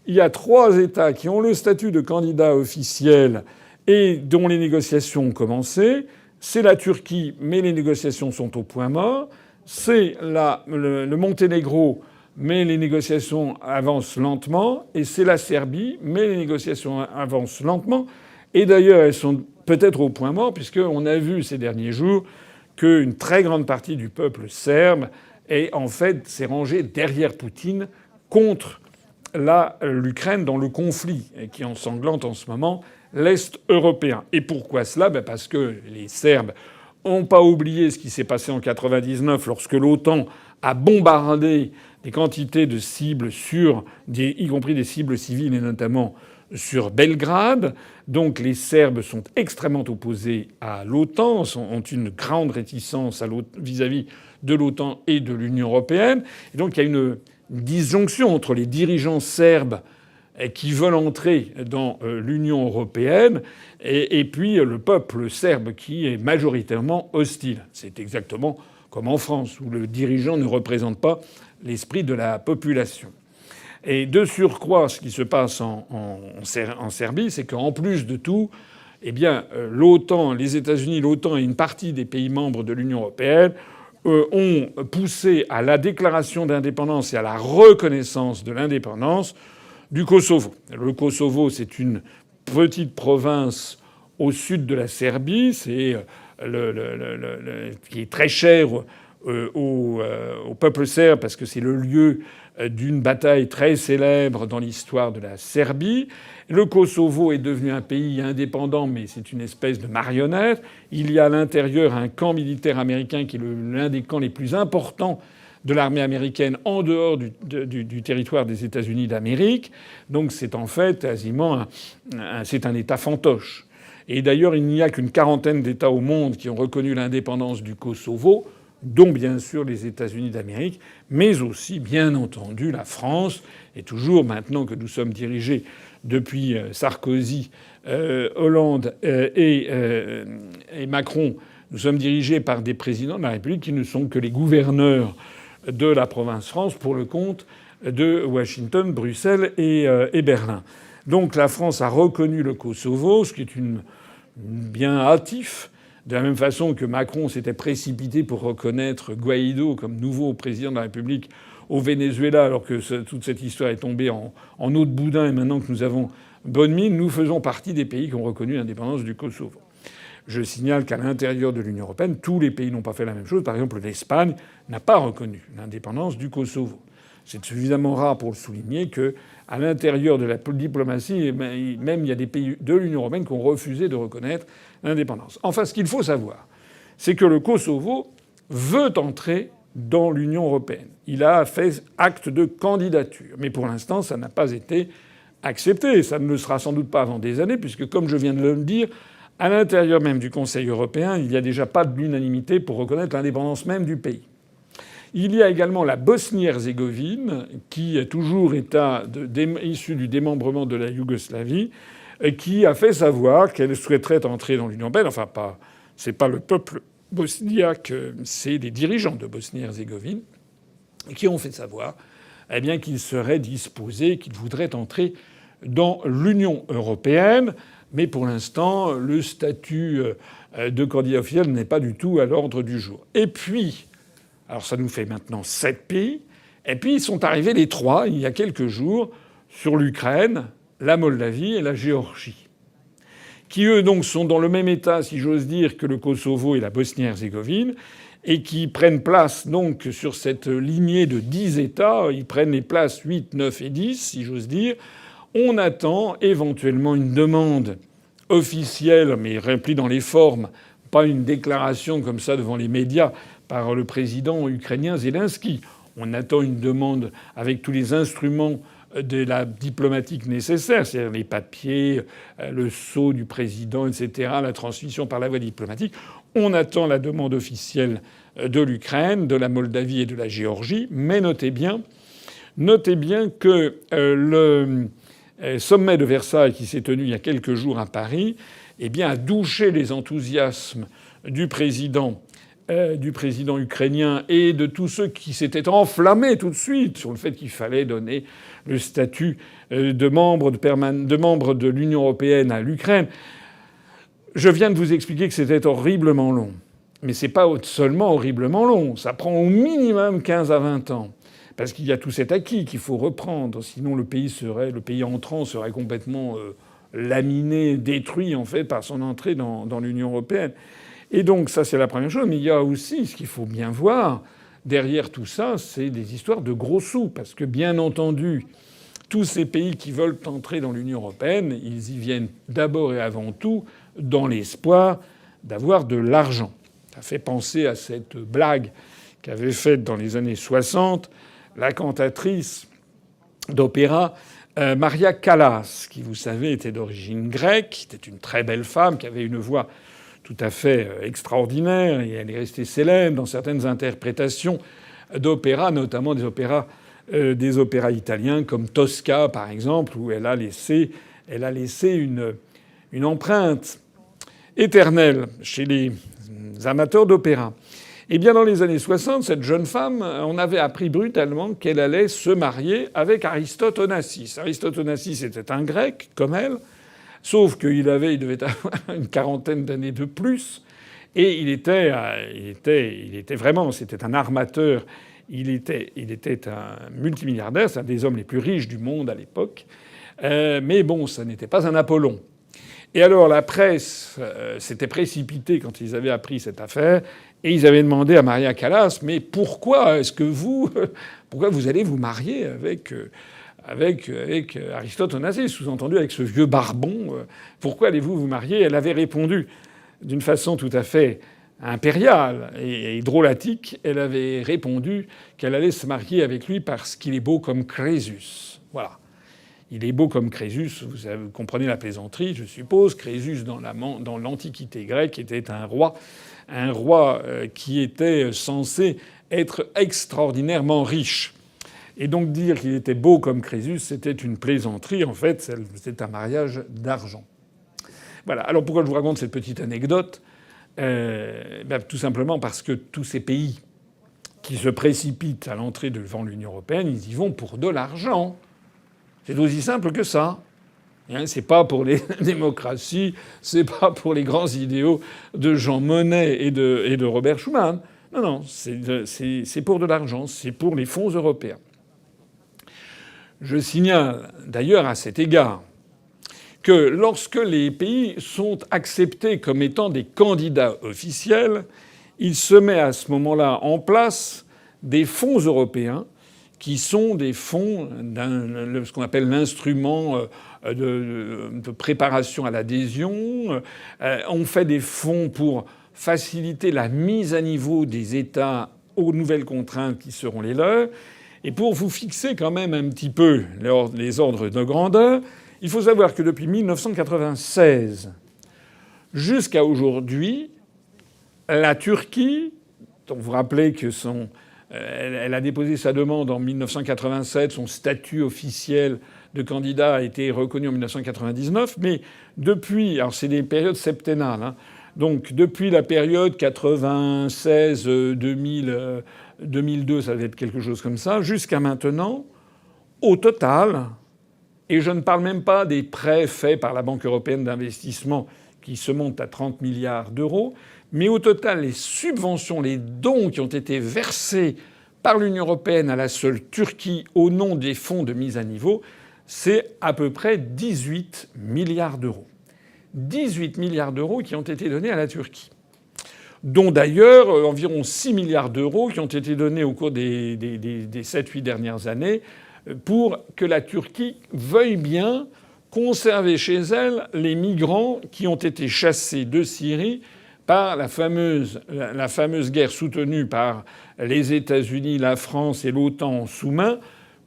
il y a 3 États qui ont le statut de candidat officiel et dont les négociations ont commencé. C'est la Turquie, mais les négociations sont au point mort. C'est le Monténégro, mais les négociations avancent lentement. Et c'est la Serbie, mais les négociations avancent lentement. Et d'ailleurs, elles sont peut-être au point mort, puisqu'on a vu ces derniers jours qu'une très grande partie du peuple serbe s'est rangée derrière Poutine contre l'Ukraine dans le conflit qui ensanglante en ce moment l'Est européen. Et pourquoi cela ? Parce que les Serbes n'ont pas oublié ce qui s'est passé en 1999 lorsque l'OTAN a bombardé des quantités de cibles y compris des cibles civiles et notamment sur Belgrade. Donc les Serbes sont extrêmement opposés à l'OTAN, ont une grande réticence vis-à-vis de l'OTAN et de l'Union européenne. Et donc il y a une disjonction entre les dirigeants serbes qui veulent entrer dans l'Union européenne et puis le peuple serbe qui est majoritairement hostile. C'est exactement comme en France, où le dirigeant ne représente pas l'esprit de la population. Et de surcroît, ce qui se passe en Serbie, c'est qu'en plus de tout, eh bien, l'OTAN, les États-Unis, l'OTAN et une partie des pays membres de l'Union européenne ont poussé à la déclaration d'indépendance et à la reconnaissance de l'indépendance du Kosovo. Le Kosovo, c'est une petite province au sud de la Serbie, qui est très cher au peuple serbe parce que c'est le lieu d'une bataille très célèbre dans l'histoire de la Serbie. Le Kosovo est devenu un pays indépendant, mais c'est une espèce de marionnette. Il y a à l'intérieur un camp militaire américain qui est l'un des camps les plus importants de l'armée américaine en dehors du territoire des États-Unis d'Amérique. Donc c'est en fait quasiment c'est un État fantoche. Et d'ailleurs, il n'y a qu'une quarantaine d'États au monde qui ont reconnu l'indépendance du Kosovo, dont bien sûr les États-Unis d'Amérique, mais aussi bien entendu la France. Et toujours maintenant que nous sommes dirigés depuis Sarkozy, Hollande et Macron, nous sommes dirigés par des présidents de la République qui ne sont que les gouverneurs de la province France pour le compte de Washington, Bruxelles et Berlin. Donc la France a reconnu le Kosovo, ce qui est bien hâtif. De la même façon que Macron s'était précipité pour reconnaître Guaido comme nouveau président de la République au Venezuela, alors que toute cette histoire est tombée en eau de boudin, et maintenant que nous avons bonne mine, nous faisons partie des pays qui ont reconnu l'indépendance du Kosovo. Je signale qu'à l'intérieur de l'Union européenne, tous les pays n'ont pas fait la même chose. Par exemple, l'Espagne n'a pas reconnu l'indépendance du Kosovo. C'est suffisamment rare pour le souligner que, à l'intérieur de la diplomatie, même il y a des pays de l'Union européenne qui ont refusé de reconnaître l'indépendance. Enfin, ce qu'il faut savoir, c'est que le Kosovo veut entrer dans l'Union européenne. Il a fait acte de candidature. Mais pour l'instant, ça n'a pas été accepté. Ça ne le sera sans doute pas avant des années, puisque, comme je viens de le dire, à l'intérieur même du Conseil européen, il n'y a déjà pas de l'unanimité pour reconnaître l'indépendance même du pays. Il y a également la Bosnie-Herzégovine, qui est toujours État issu du démembrement de la Yougoslavie, qui a fait savoir qu'elle souhaiterait entrer dans l'Union européenne. Enfin, c'est pas le peuple bosniaque, c'est les dirigeants de Bosnie-Herzégovine qui ont fait savoir qu'ils seraient disposés, qu'ils voudraient entrer dans l'Union européenne. Mais pour l'instant, le statut de candidat officiel n'est pas du tout à l'ordre du jour. Et puis, alors ça nous fait maintenant 7 pays, et puis ils sont arrivés les 3, il y a quelques jours, sur l'Ukraine, la Moldavie et la Géorgie, qui eux donc sont dans le même état, si j'ose dire, que le Kosovo et la Bosnie-Herzégovine, et qui prennent place donc sur cette lignée de 10 États, ils prennent les places 8, 9 et 10, si j'ose dire. On attend éventuellement une demande officielle, mais remplie dans les formes, pas une déclaration comme ça devant les médias par le président ukrainien Zelensky. On attend une demande avec tous les instruments de la diplomatique nécessaire, c'est-à-dire les papiers, le sceau du président, etc., la transmission par la voie diplomatique. On attend la demande officielle de l'Ukraine, de la Moldavie et de la Géorgie. Mais notez bien que le sommet de Versailles qui s'est tenu il y a quelques jours à Paris, eh bien, a douché les enthousiasmes du président ukrainien et de tous ceux qui s'étaient enflammés tout de suite sur le fait qu'il fallait donner le statut de membre de l'Union européenne à l'Ukraine. Je viens de vous expliquer que c'était horriblement long. Mais c'est pas seulement horriblement long. Ça prend au minimum 15 à 20 ans. Parce qu'il y a tout cet acquis qu'il faut reprendre. Sinon, le pays entrant serait complètement laminé, détruit, en fait, par son entrée dans l'Union européenne. Et donc, ça, c'est la première chose. Mais il y a aussi, ce qu'il faut bien voir, derrière tout ça, c'est des histoires de gros sous. Parce que, bien entendu, tous ces pays qui veulent entrer dans l'Union européenne, ils y viennent d'abord et avant tout dans l'espoir d'avoir de l'argent. Ça fait penser à cette blague qu'avait faite dans les années 60 la cantatrice d'opéra Maria Callas, qui, vous savez, était d'origine grecque, était une très belle femme, qui avait une voix tout à fait extraordinaire, et elle est restée célèbre dans certaines interprétations d'opéra, notamment des opéras italiens comme Tosca, par exemple, où elle a laissé une empreinte éternelle chez les amateurs d'opéra. Eh bien, dans les années 60, cette jeune femme, on avait appris brutalement qu'elle allait se marier avec Aristote Onassis. Aristote Onassis était un Grec, comme elle, sauf qu'il devait avoir une quarantaine d'années de plus, et il était vraiment, c'était un armateur. Il était un multimilliardaire, c'est un des hommes les plus riches du monde à l'époque. Mais bon, ça n'était pas un Apollon. Et alors la presse s'était précipitée quand ils avaient appris cette affaire, et ils avaient demandé à Maria Callas, mais pourquoi vous allez vous marier avec Aristote Onassis, sous-entendu avec ce vieux barbon, pourquoi allez-vous vous marier? Elle avait répondu d'une façon tout à fait impériale et drôlatique. Elle avait répondu qu'elle allait se marier avec lui parce qu'il est beau comme Crésus. Voilà. Il est beau comme Crésus, vous comprenez la plaisanterie, je suppose. Crésus, dans l'Antiquité grecque, était un roi qui était censé être extraordinairement riche. Et donc dire qu'il était beau comme Crésus, c'était une plaisanterie. En fait, c'était un mariage d'argent. Voilà. Alors pourquoi je vous raconte cette petite anecdote ? Tout simplement parce que tous ces pays qui se précipitent à l'entrée devant l'Union européenne, ils y vont pour de l'argent. C'est aussi simple que ça. C'est pas pour les démocraties, c'est pas pour les grands idéaux de Jean Monnet et de Robert Schuman. Non, c'est pour de l'argent, c'est pour les fonds européens. Je signale d'ailleurs à cet égard que lorsque les pays sont acceptés comme étant des candidats officiels, il se met à ce moment-là en place des fonds européens qui sont des fonds ce qu'on appelle l'instrument de préparation à l'adhésion. On fait des fonds pour faciliter la mise à niveau des États aux nouvelles contraintes qui seront les leurs. Et pour vous fixer quand même un petit peu les ordres de grandeur, il faut savoir que depuis 1996 jusqu'à aujourd'hui, la Turquie, dont vous vous rappelez que elle a déposé sa demande en 1987, son statut officiel de candidat a été reconnu en 1999, mais depuis, alors c'est des périodes septennales, donc depuis la période 96-2002, ça va être quelque chose comme ça, jusqu'à maintenant, au total, et je ne parle même pas des prêts faits par la Banque européenne d'investissement qui se montent à 30 milliards d'euros, mais au total, les subventions, les dons qui ont été versés par l'Union européenne à la seule Turquie au nom des fonds de mise à niveau, c'est à peu près 18 milliards d'euros. 18 milliards d'euros qui ont été donnés à la Turquie. Dont d'ailleurs environ 6 milliards d'euros qui ont été donnés au cours des 7-8 dernières années pour que la Turquie veuille bien conserver chez elle les migrants qui ont été chassés de Syrie par la fameuse guerre soutenue par les États-Unis, la France et l'OTAN en sous-main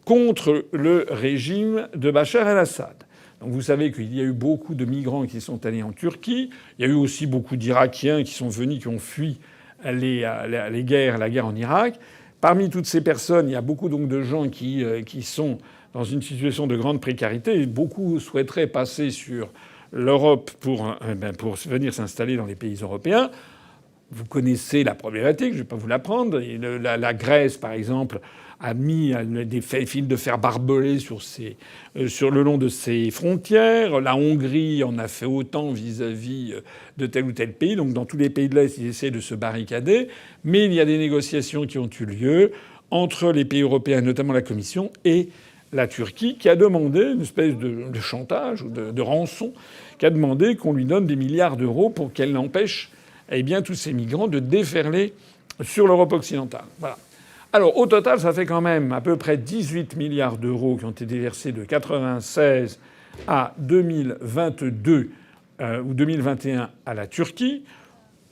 contre le régime de Bachar el-Assad. Donc vous savez qu'il y a eu beaucoup de migrants qui sont allés en Turquie. Il y a eu aussi beaucoup d'Irakiens qui sont venus, qui ont fui la guerre en Irak. Parmi toutes ces personnes, il y a beaucoup donc de gens qui sont dans une situation de grande précarité. Et beaucoup souhaiteraient passer sur l'Europe pour venir s'installer dans les pays européens. Vous connaissez la problématique, je ne vais pas vous l'apprendre. La Grèce, par exemple, a mis des fils de fer barbelés sur le long de ses frontières. La Hongrie en a fait autant vis-à-vis de tel ou tel pays. Donc dans tous les pays de l'Est, ils essaient de se barricader. Mais il y a des négociations qui ont eu lieu entre les pays européens, notamment la Commission, et la Turquie, qui a demandé une espèce de chantage ou de rançon, qui a demandé qu'on lui donne des milliards d'euros pour qu'elle empêche tous ces migrants de déferler sur l'Europe occidentale. Voilà. Alors au total, ça fait quand même à peu près 18 milliards d'euros qui ont été versés de 1996 à 2022 ou 2021 à la Turquie.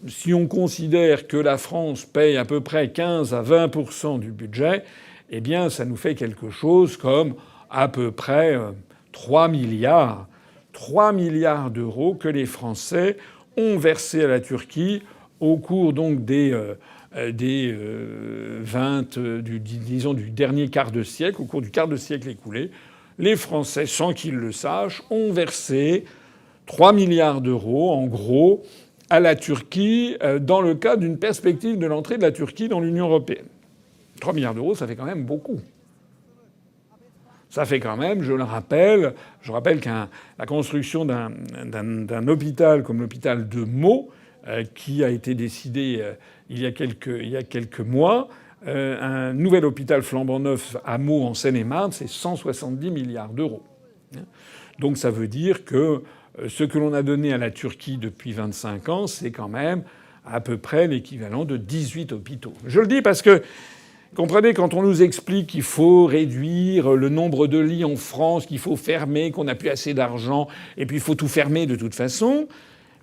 Si on considère que la France paye à peu près 15 à 20% du budget, eh bien ça nous fait quelque chose comme à peu près 3 milliards d'euros que les Français ont versé à la Turquie au cours donc du dernier quart de siècle, au cours du quart de siècle écoulé. Les Français, sans qu'ils le sachent, ont versé 3 milliards d'euros, en gros, à la Turquie dans le cadre d'une perspective de l'entrée de la Turquie dans l'Union européenne. 3 milliards d'euros, ça fait quand même beaucoup. Ça fait quand même, je rappelle que la construction d'un hôpital comme l'hôpital de Meaux, qui a été décidé il y a quelques mois, un nouvel hôpital flambant neuf à Meaux en Seine-et-Marne, c'est 170 milliards d'euros. Donc ça veut dire que ce que l'on a donné à la Turquie depuis 25 ans, c'est quand même à peu près l'équivalent de 18 hôpitaux. Je le dis parce que comprenez, quand on nous explique qu'il faut réduire le nombre de lits en France, qu'il faut fermer, qu'on n'a plus assez d'argent, et puis il faut tout fermer de toute façon,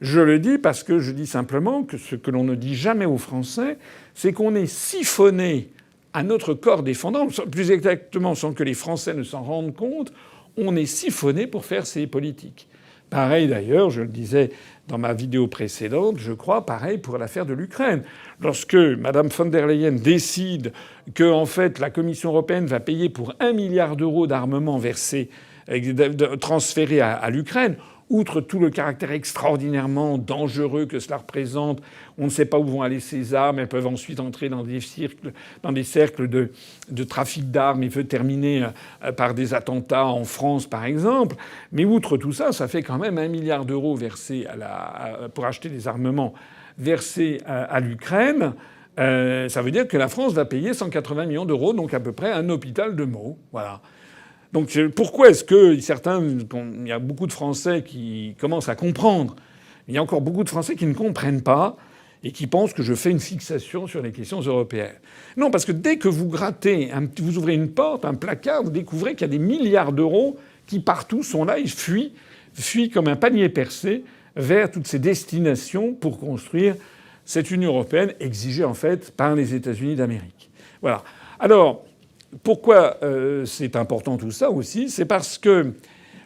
je le dis parce que je dis simplement que ce que l'on ne dit jamais aux Français, c'est qu'on est siphonné à notre corps défendant, plus exactement sans que les Français ne s'en rendent compte, on est siphonné pour faire ces politiques. Pareil d'ailleurs, je le disais dans ma vidéo précédente, je crois, pareil pour l'affaire de l'Ukraine. Lorsque Mme von der Leyen décide que, en fait, la Commission européenne va payer pour 1 milliard d'euros d'armement versé, transféré à l'Ukraine, outre tout le caractère extraordinairement dangereux que cela représente, on ne sait pas où vont aller ces armes, elles peuvent ensuite entrer dans des cercles de trafic d'armes et peuvent terminer par des attentats en France, par exemple. Mais outre tout ça, ça fait quand même 1 milliard d'euros versés pour acheter des armements versés à l'Ukraine. Ça veut dire que la France va payer 180 millions d'euros, donc à peu près un hôpital de Meaux. Voilà. Donc pourquoi est-ce que il y a beaucoup de Français qui commencent à comprendre, il y a encore beaucoup de Français qui ne comprennent pas et qui pensent que je fais une fixation sur les questions européennes. Non, parce que dès que vous grattez, vous ouvrez une porte, un placard, vous découvrez qu'il y a des milliards d'euros qui partout sont là et fuient comme un panier percé vers toutes ces destinations pour construire cette Union européenne exigée en fait par les États-Unis d'Amérique. Voilà. Alors, pourquoi c'est important tout ça aussi? C'est parce que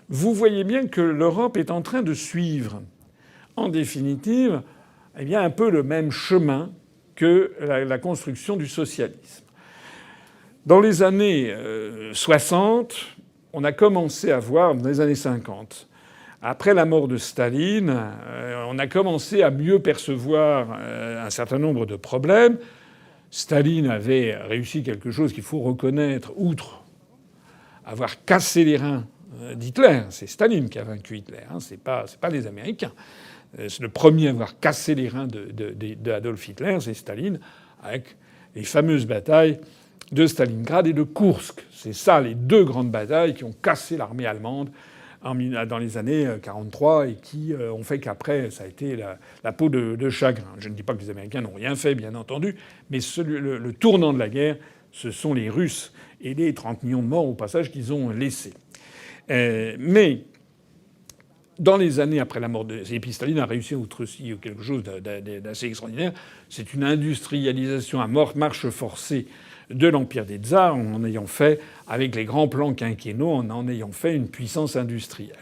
vous voyez bien que l'Europe est en train de suivre, en définitive, un peu le même chemin que la construction du socialisme. Dans les années 60, on a commencé à voir, dans les années 50, après la mort de Staline, on a commencé à mieux percevoir un certain nombre de problèmes. Staline avait réussi quelque chose qu'il faut reconnaître, outre avoir cassé les reins d'Hitler. C'est Staline qui a vaincu Hitler, hein, c'est pas les Américains. C'est le premier à avoir cassé les reins d'Adolf Hitler, c'est Staline, avec les fameuses batailles de Stalingrad et de Koursk. C'est ça, les deux grandes batailles qui ont cassé l'armée allemande dans les années 43 et qui ont fait qu'après, ça a été la peau de chagrin. Je ne dis pas que les Américains n'ont rien fait, bien entendu, mais le tournant de la guerre, ce sont les Russes et les 30 millions de morts au passage qu'ils ont laissés. Mais dans les années après la mort de... Et puis Staline a réussi aussi quelque chose d'assez extraordinaire. C'est une industrialisation à marche forcée de l'empire des tsars, en ayant fait, avec les grands plans quinquennaux, en ayant fait une puissance industrielle.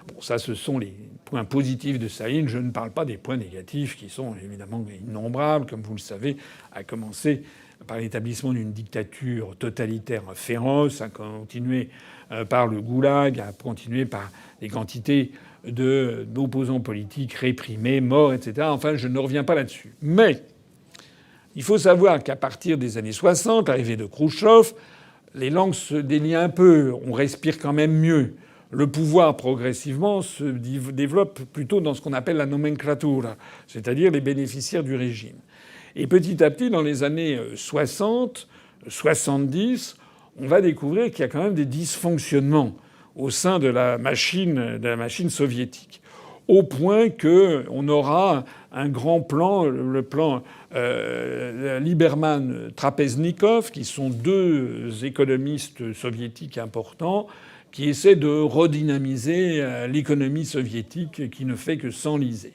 Bon, ça, ce sont les points positifs de Staline. Je ne parle pas des points négatifs qui sont évidemment innombrables, comme vous le savez, à commencer par l'établissement d'une dictature totalitaire féroce, à continuer par le goulag, à continuer par des quantités d'opposants politiques réprimés, morts, etc. Enfin, je ne reviens pas là-dessus. Mais il faut savoir qu'à partir des années 60, l'arrivée de Khrouchtchev, les langues se délient un peu, on respire quand même mieux. Le pouvoir, progressivement, se développe plutôt dans ce qu'on appelle la nomenclatura, c'est-à-dire les bénéficiaires du régime. Et petit à petit, dans les années 60, 70, on va découvrir qu'il y a quand même des dysfonctionnements au sein de la machine soviétique. Au point qu'on aura un grand plan, le plan Lieberman-Trapeznikov, qui sont deux économistes soviétiques importants, qui essaient de redynamiser l'économie soviétique qui ne fait que s'enliser.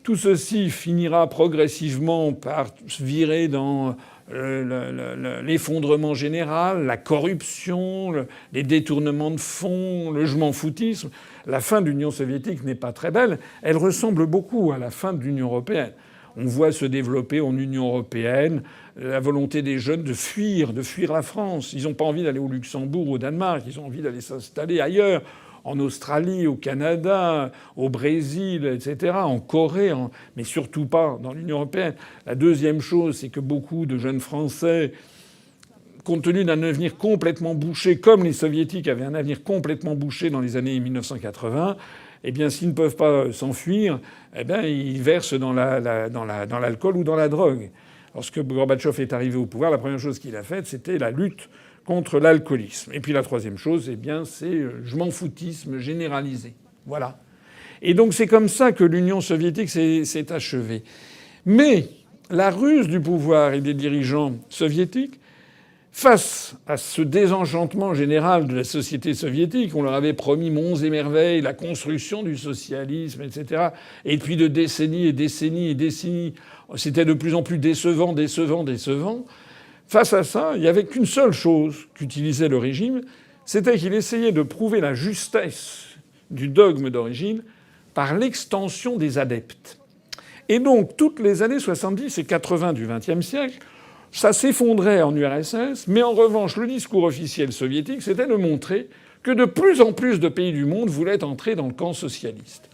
Tout ceci finira progressivement par virer dans l'effondrement général, la corruption, les détournements de fonds, le je m'en foutisme. La fin de l'Union soviétique n'est pas très belle. Elle ressemble beaucoup à la fin de l'Union européenne. On voit se développer en Union européenne la volonté des jeunes de fuir la France. Ils n'ont pas envie d'aller au Luxembourg, au Danemark. Ils ont envie d'aller s'installer ailleurs, en Australie, au Canada, au Brésil, etc., en Corée, mais surtout pas dans l'Union européenne. La deuxième chose, c'est que beaucoup de jeunes Français, compte tenu d'un avenir complètement bouché, comme les Soviétiques avaient un avenir complètement bouché dans les années 1980, eh bien, s'ils ne peuvent pas s'enfuir, eh bien, ils versent dans l'alcool ou dans la drogue. Lorsque Gorbatchev est arrivé au pouvoir, la première chose qu'il a faite, c'était la lutte contre l'alcoolisme. Et puis la troisième chose, eh bien, c'est je m'en foutisme généralisé. Voilà. Et donc c'est comme ça que l'Union soviétique s'est achevée. Mais la ruse du pouvoir et des dirigeants soviétiques, face à ce désenchantement général de la société soviétique, on leur avait promis monts et merveilles, la construction du socialisme, etc. Et puis de décennies et décennies et décennies, c'était de plus en plus décevant. Face à ça, il n'y avait qu'une seule chose qu'utilisait le régime, c'était qu'il essayait de prouver la justesse du dogme d'origine par l'extension des adeptes. Et donc, toutes les années 70 et 80 du XXe siècle, ça s'effondrait en URSS, mais en revanche, le discours officiel soviétique, c'était de montrer que de plus en plus de pays du monde voulaient entrer dans le camp socialiste.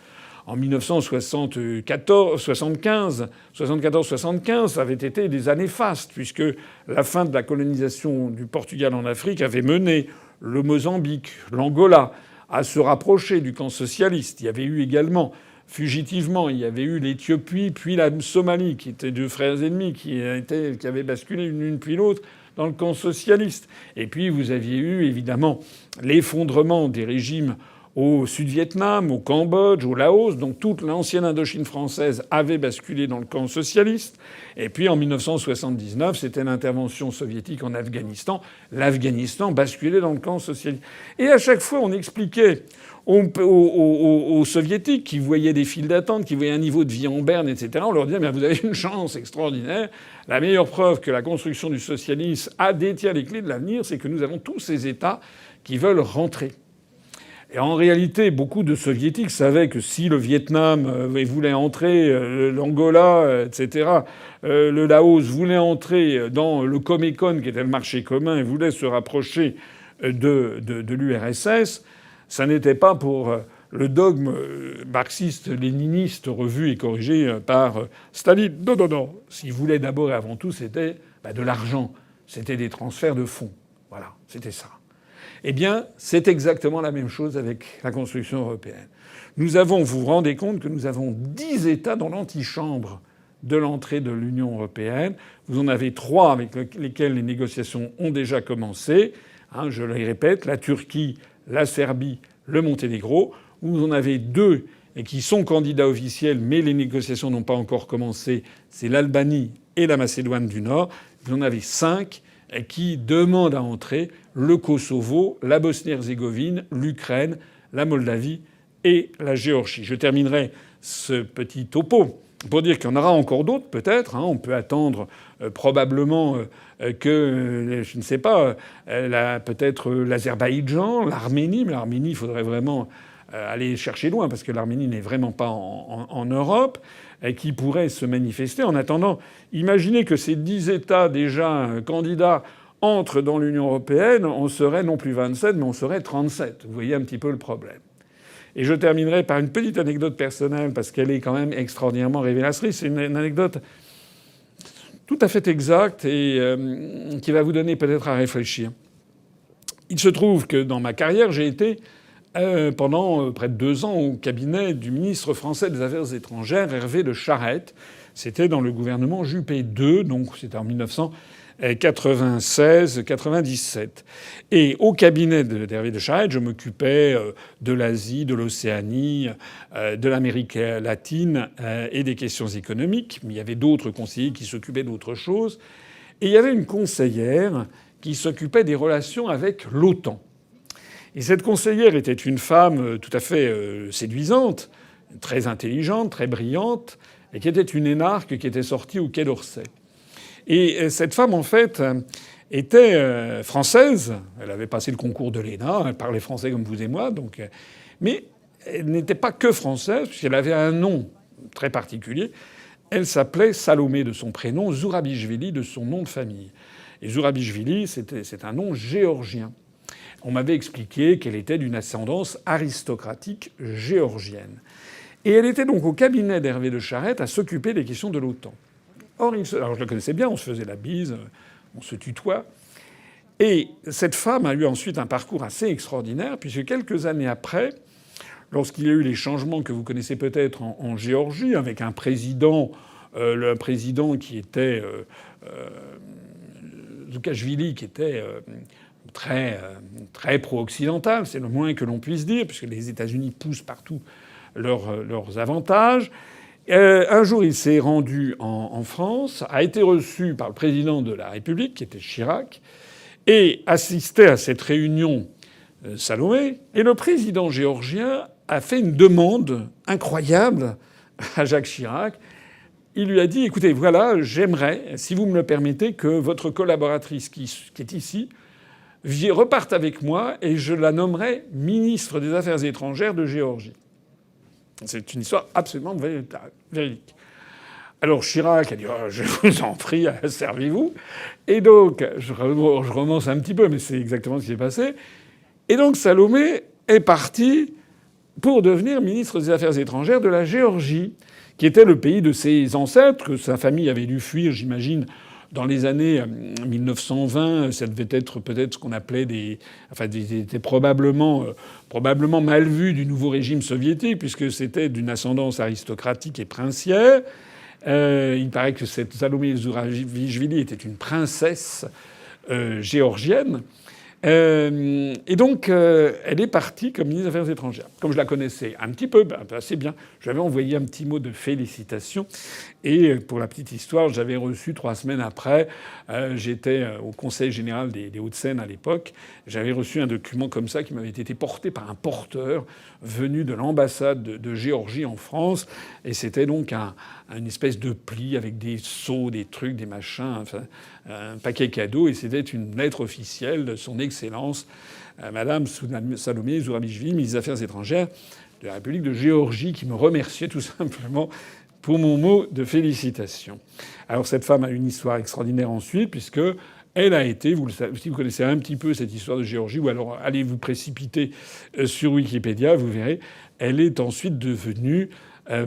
En 1974-75, ça avait été des années fastes, puisque la fin de la colonisation du Portugal en Afrique avait mené le Mozambique, l'Angola, à se rapprocher du camp socialiste. Il y avait eu également, fugitivement, il y avait eu l'Éthiopie puis la Somalie, qui étaient deux frères ennemis, qui avaient basculé l'une puis l'autre dans le camp socialiste. Et puis vous aviez eu évidemment l'effondrement des régimes au Sud-Vietnam, au Cambodge, au Laos. Donc toute l'ancienne Indochine française avait basculé dans le camp socialiste. Et puis en 1979, c'était l'intervention soviétique en Afghanistan. L'Afghanistan basculait dans le camp socialiste. Et à chaque fois, on expliquait aux soviétiques qui voyaient des files d'attente, qui voyaient un niveau de vie en berne, etc. On leur disait mais vous avez une chance extraordinaire. La meilleure preuve que la construction du socialisme détient les clés de l'avenir, c'est que nous avons tous ces États qui veulent rentrer. Et en réalité, beaucoup de soviétiques savaient que si le Vietnam voulait entrer, l'Angola, etc., le Laos voulait entrer dans le Comecon, qui était le marché commun, et voulait se rapprocher de l'URSS, ça n'était pas pour le dogme marxiste-léniniste revu et corrigé par Staline. Non. Ce qu'ils voulaient d'abord et avant tout, c'était de l'argent. C'était des transferts de fonds. Voilà, c'était ça. Eh bien, c'est exactement la même chose avec la construction européenne. Vous vous rendez compte que nous avons 10 États dans l'antichambre de l'entrée de l'Union européenne. Vous en avez 3 avec lesquels les négociations ont déjà commencé. Je le répète, la Turquie, la Serbie, le Monténégro. Vous en avez 2 qui sont candidats officiels, mais les négociations n'ont pas encore commencé. C'est l'Albanie et la Macédoine du Nord. Vous en avez 5 qui demandent à entrer: le Kosovo, la Bosnie-Herzégovine, l'Ukraine, la Moldavie et la Géorgie. Je terminerai ce petit topo pour dire qu'il y en aura encore d'autres, peut-être. On peut attendre probablement que, je ne sais pas, peut-être l'Azerbaïdjan, l'Arménie. Mais l'Arménie, il faudrait vraiment aller chercher loin, parce que l'Arménie n'est vraiment pas en Europe, et qui pourrait se manifester. En attendant, imaginez que ces 10 États déjà candidats entrent dans l'Union européenne, on serait non plus 27, mais on serait 37. Vous voyez un petit peu le problème. Et je terminerai par une petite anecdote personnelle, parce qu'elle est quand même extraordinairement révélatrice. C'est une anecdote tout à fait exacte et qui va vous donner peut-être à réfléchir. Il se trouve que dans ma carrière, j'ai été pendant près de 2 ans au cabinet du ministre français des Affaires étrangères, Hervé de Charette. C'était dans le gouvernement Juppé II, donc c'était en 1996-97. Et au cabinet d'Hervé de Charette, je m'occupais de l'Asie, de l'Océanie, de l'Amérique latine et des questions économiques. Mais il y avait d'autres conseillers qui s'occupaient d'autres choses. Et il y avait une conseillère qui s'occupait des relations avec l'OTAN. Et cette conseillère était une femme tout à fait séduisante, très intelligente, très brillante, et qui était une énarque qui était sortie au Quai d'Orsay. Et cette femme, en fait, était française. Elle avait passé le concours de l'ENA, elle parlait français comme vous et moi, donc. Mais elle n'était pas que française, puisqu'elle avait un nom très particulier. Elle s'appelait Salomé de son prénom, Zourabichvili de son nom de famille. Et Zourabichvili, c'est un nom géorgien. On m'avait expliqué qu'elle était d'une ascendance aristocratique géorgienne. Et elle était donc au cabinet d'Hervé de Charette à s'occuper des questions de l'OTAN. Alors je le connaissais bien, on se faisait la bise, on se tutoie. Et cette femme a eu ensuite un parcours assez extraordinaire, puisque quelques années après, lorsqu'il y a eu les changements que vous connaissez peut-être en Géorgie, avec un président, le président qui était Zoukashvili, qui était très pro-occidental, c'est le moins que l'on puisse dire, puisque les États-Unis poussent partout leurs avantages. Un jour, il s'est rendu en France, a été reçu par le président de la République, qui était Chirac, et assistait à cette réunion Salomé. Et le président géorgien a fait une demande incroyable à Jacques Chirac. Il lui a dit, écoutez, voilà, j'aimerais, si vous me le permettez, que votre collaboratrice qui est ici reparte avec moi et je la nommerai ministre des Affaires étrangères de Géorgie. C'est une histoire absolument véridique. Alors Chirac a dit oh, « Je vous en prie, servez-vous ». Et donc, je romance un petit peu, mais c'est exactement ce qui s'est passé. Et donc Salomé est parti pour devenir ministre des Affaires étrangères de la Géorgie, qui était le pays de ses ancêtres, que sa famille avait dû fuir, j'imagine, dans les années 1920. Ça devait être peut-être ce qu'on appelait était probablement mal vu du nouveau régime soviétique, puisque c'était d'une ascendance aristocratique et princière. Il paraît que cette Salomé Zourabichvili était une princesse géorgienne. Et donc, elle est partie comme ministre des Affaires étrangères. Comme je la connaissais un petit peu, assez bien, j'avais envoyé un petit mot de félicitations. Et pour la petite histoire, j'avais reçu 3 semaines après, j'étais au Conseil général des Hauts-de-Seine à l'époque, j'avais reçu un document comme ça qui m'avait été porté par un porteur venu de l'ambassade de Géorgie en France. Et c'était donc une espèce de pli avec des sceaux, des trucs, des machins, enfin, un paquet cadeau. Et c'était une lettre officielle de son Excellence, Madame Salomé Zourabichvili, ministre des Affaires étrangères de la République de Géorgie, qui me remerciait tout simplement pour mon mot de félicitations. Alors cette femme a une histoire extraordinaire ensuite, puisque elle a été, vous le savez, si vous connaissez un petit peu cette histoire de Géorgie, ou alors allez vous précipiter sur Wikipédia, vous verrez, elle est ensuite devenue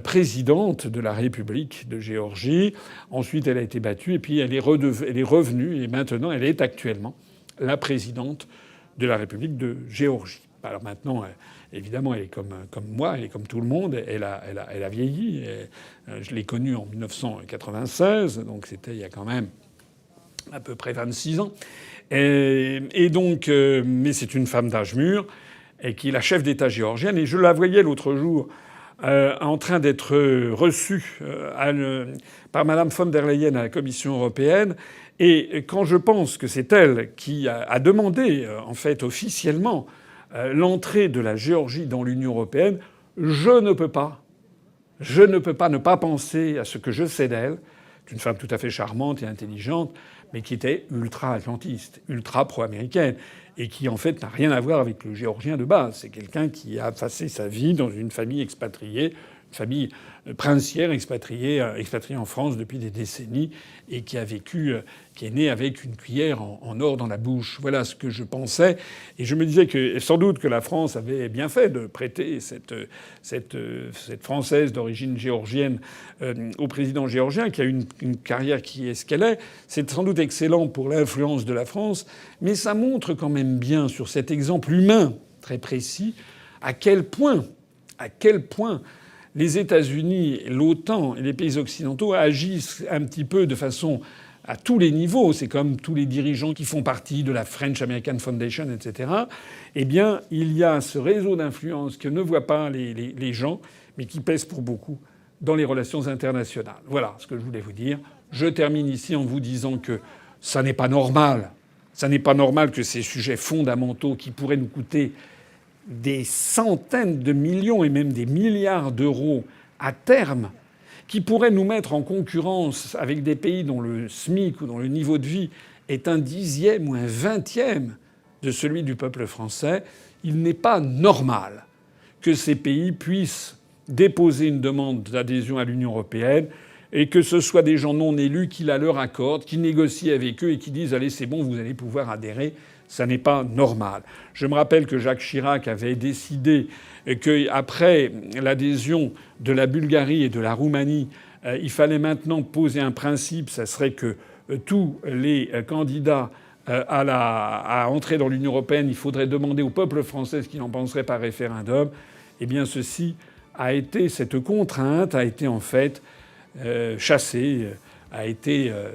présidente de la République de Géorgie. Ensuite, elle a été battue, et puis elle est revenue, et maintenant, elle est actuellement la présidente de la République de Géorgie. Alors maintenant, évidemment, elle est comme moi, elle est comme tout le monde. Elle a vieilli. Je l'ai connue en 1996, donc c'était il y a quand même à peu près 26 ans. Et donc, mais c'est une femme d'âge mûr et qui est la chef d'État géorgienne. Et je la voyais l'autre jour en train d'être reçue par Madame von der Leyen à la Commission européenne. Et quand je pense que c'est elle qui a demandé, en fait, officiellement, l'entrée de la Géorgie dans l'Union européenne, Je ne peux pas ne pas penser à ce que je sais d'elle. C'est une femme tout à fait charmante et intelligente, mais qui était ultra-atlantiste, ultra-pro-américaine, et qui, en fait, n'a rien à voir avec le Géorgien de base. C'est quelqu'un qui a passé sa vie dans une famille expatriée, une famille princière expatriée en France depuis des décennies, et qui a vécu, qui est né avec une cuillère en or dans la bouche. Voilà ce que je pensais. Et je me disais que sans doute que la France avait bien fait de prêter cette Française d'origine géorgienne au président géorgien, qui a une carrière qui est ce qu'elle est. C'est sans doute excellent pour l'influence de la France, mais ça montre quand même bien, sur cet exemple humain très précis, à quel point les États-Unis, l'OTAN et les pays occidentaux agissent un petit peu de façon à tous les niveaux. C'est comme tous les dirigeants qui font partie de la French American Foundation, etc. Eh bien, il y a ce réseau d'influence que ne voient pas les gens, mais qui pèse pour beaucoup dans les relations internationales. Voilà ce que je voulais vous dire. Je termine ici en vous disant que ça n'est pas normal. Ça n'est pas normal que ces sujets fondamentaux qui pourraient nous coûter des centaines de millions et même des milliards d'euros à terme, qui pourraient nous mettre en concurrence avec des pays dont le SMIC ou dont le niveau de vie est un dixième ou un vingtième de celui du peuple français, il n'est pas normal que ces pays puissent déposer une demande d'adhésion à l'Union européenne et que ce soit des gens non élus qui la leur accordent, qui négocient avec eux et qui disent « Allez, c'est bon, vous allez pouvoir adhérer ». Ça n'est pas normal. Je me rappelle que Jacques Chirac avait décidé qu'après l'adhésion de la Bulgarie et de la Roumanie, il fallait maintenant poser un principe, ça serait que tous les candidats à entrer dans l'Union européenne, il faudrait demander au peuple français ce qu'il en penserait par référendum. Eh bien, cette contrainte a été en fait chassée.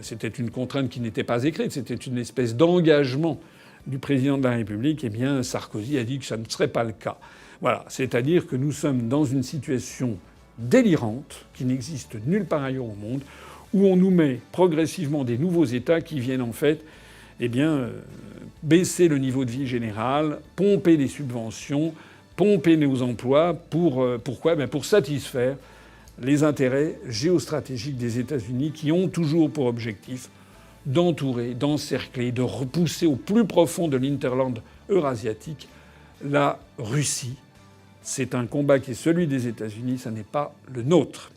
C'était une contrainte qui n'était pas écrite, c'était une espèce d'engagement du président de la République. Eh bien, Sarkozy a dit que ça ne serait pas le cas. Voilà. C'est-à-dire que nous sommes dans une situation délirante, qui n'existe nulle part ailleurs au monde, où on nous met progressivement des nouveaux États qui viennent en fait, baisser le niveau de vie général, pomper les subventions, pomper nos emplois. Pourquoi ? Pour satisfaire les intérêts géostratégiques des États-Unis, qui ont toujours pour objectif d'entourer, d'encercler, de repousser au plus profond de l'hinterland eurasiatique la Russie. C'est un combat qui est celui des États-Unis, ça n'est pas le nôtre.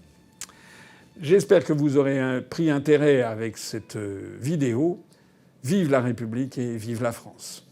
J'espère que vous aurez pris intérêt avec cette vidéo. Vive la République et vive la France.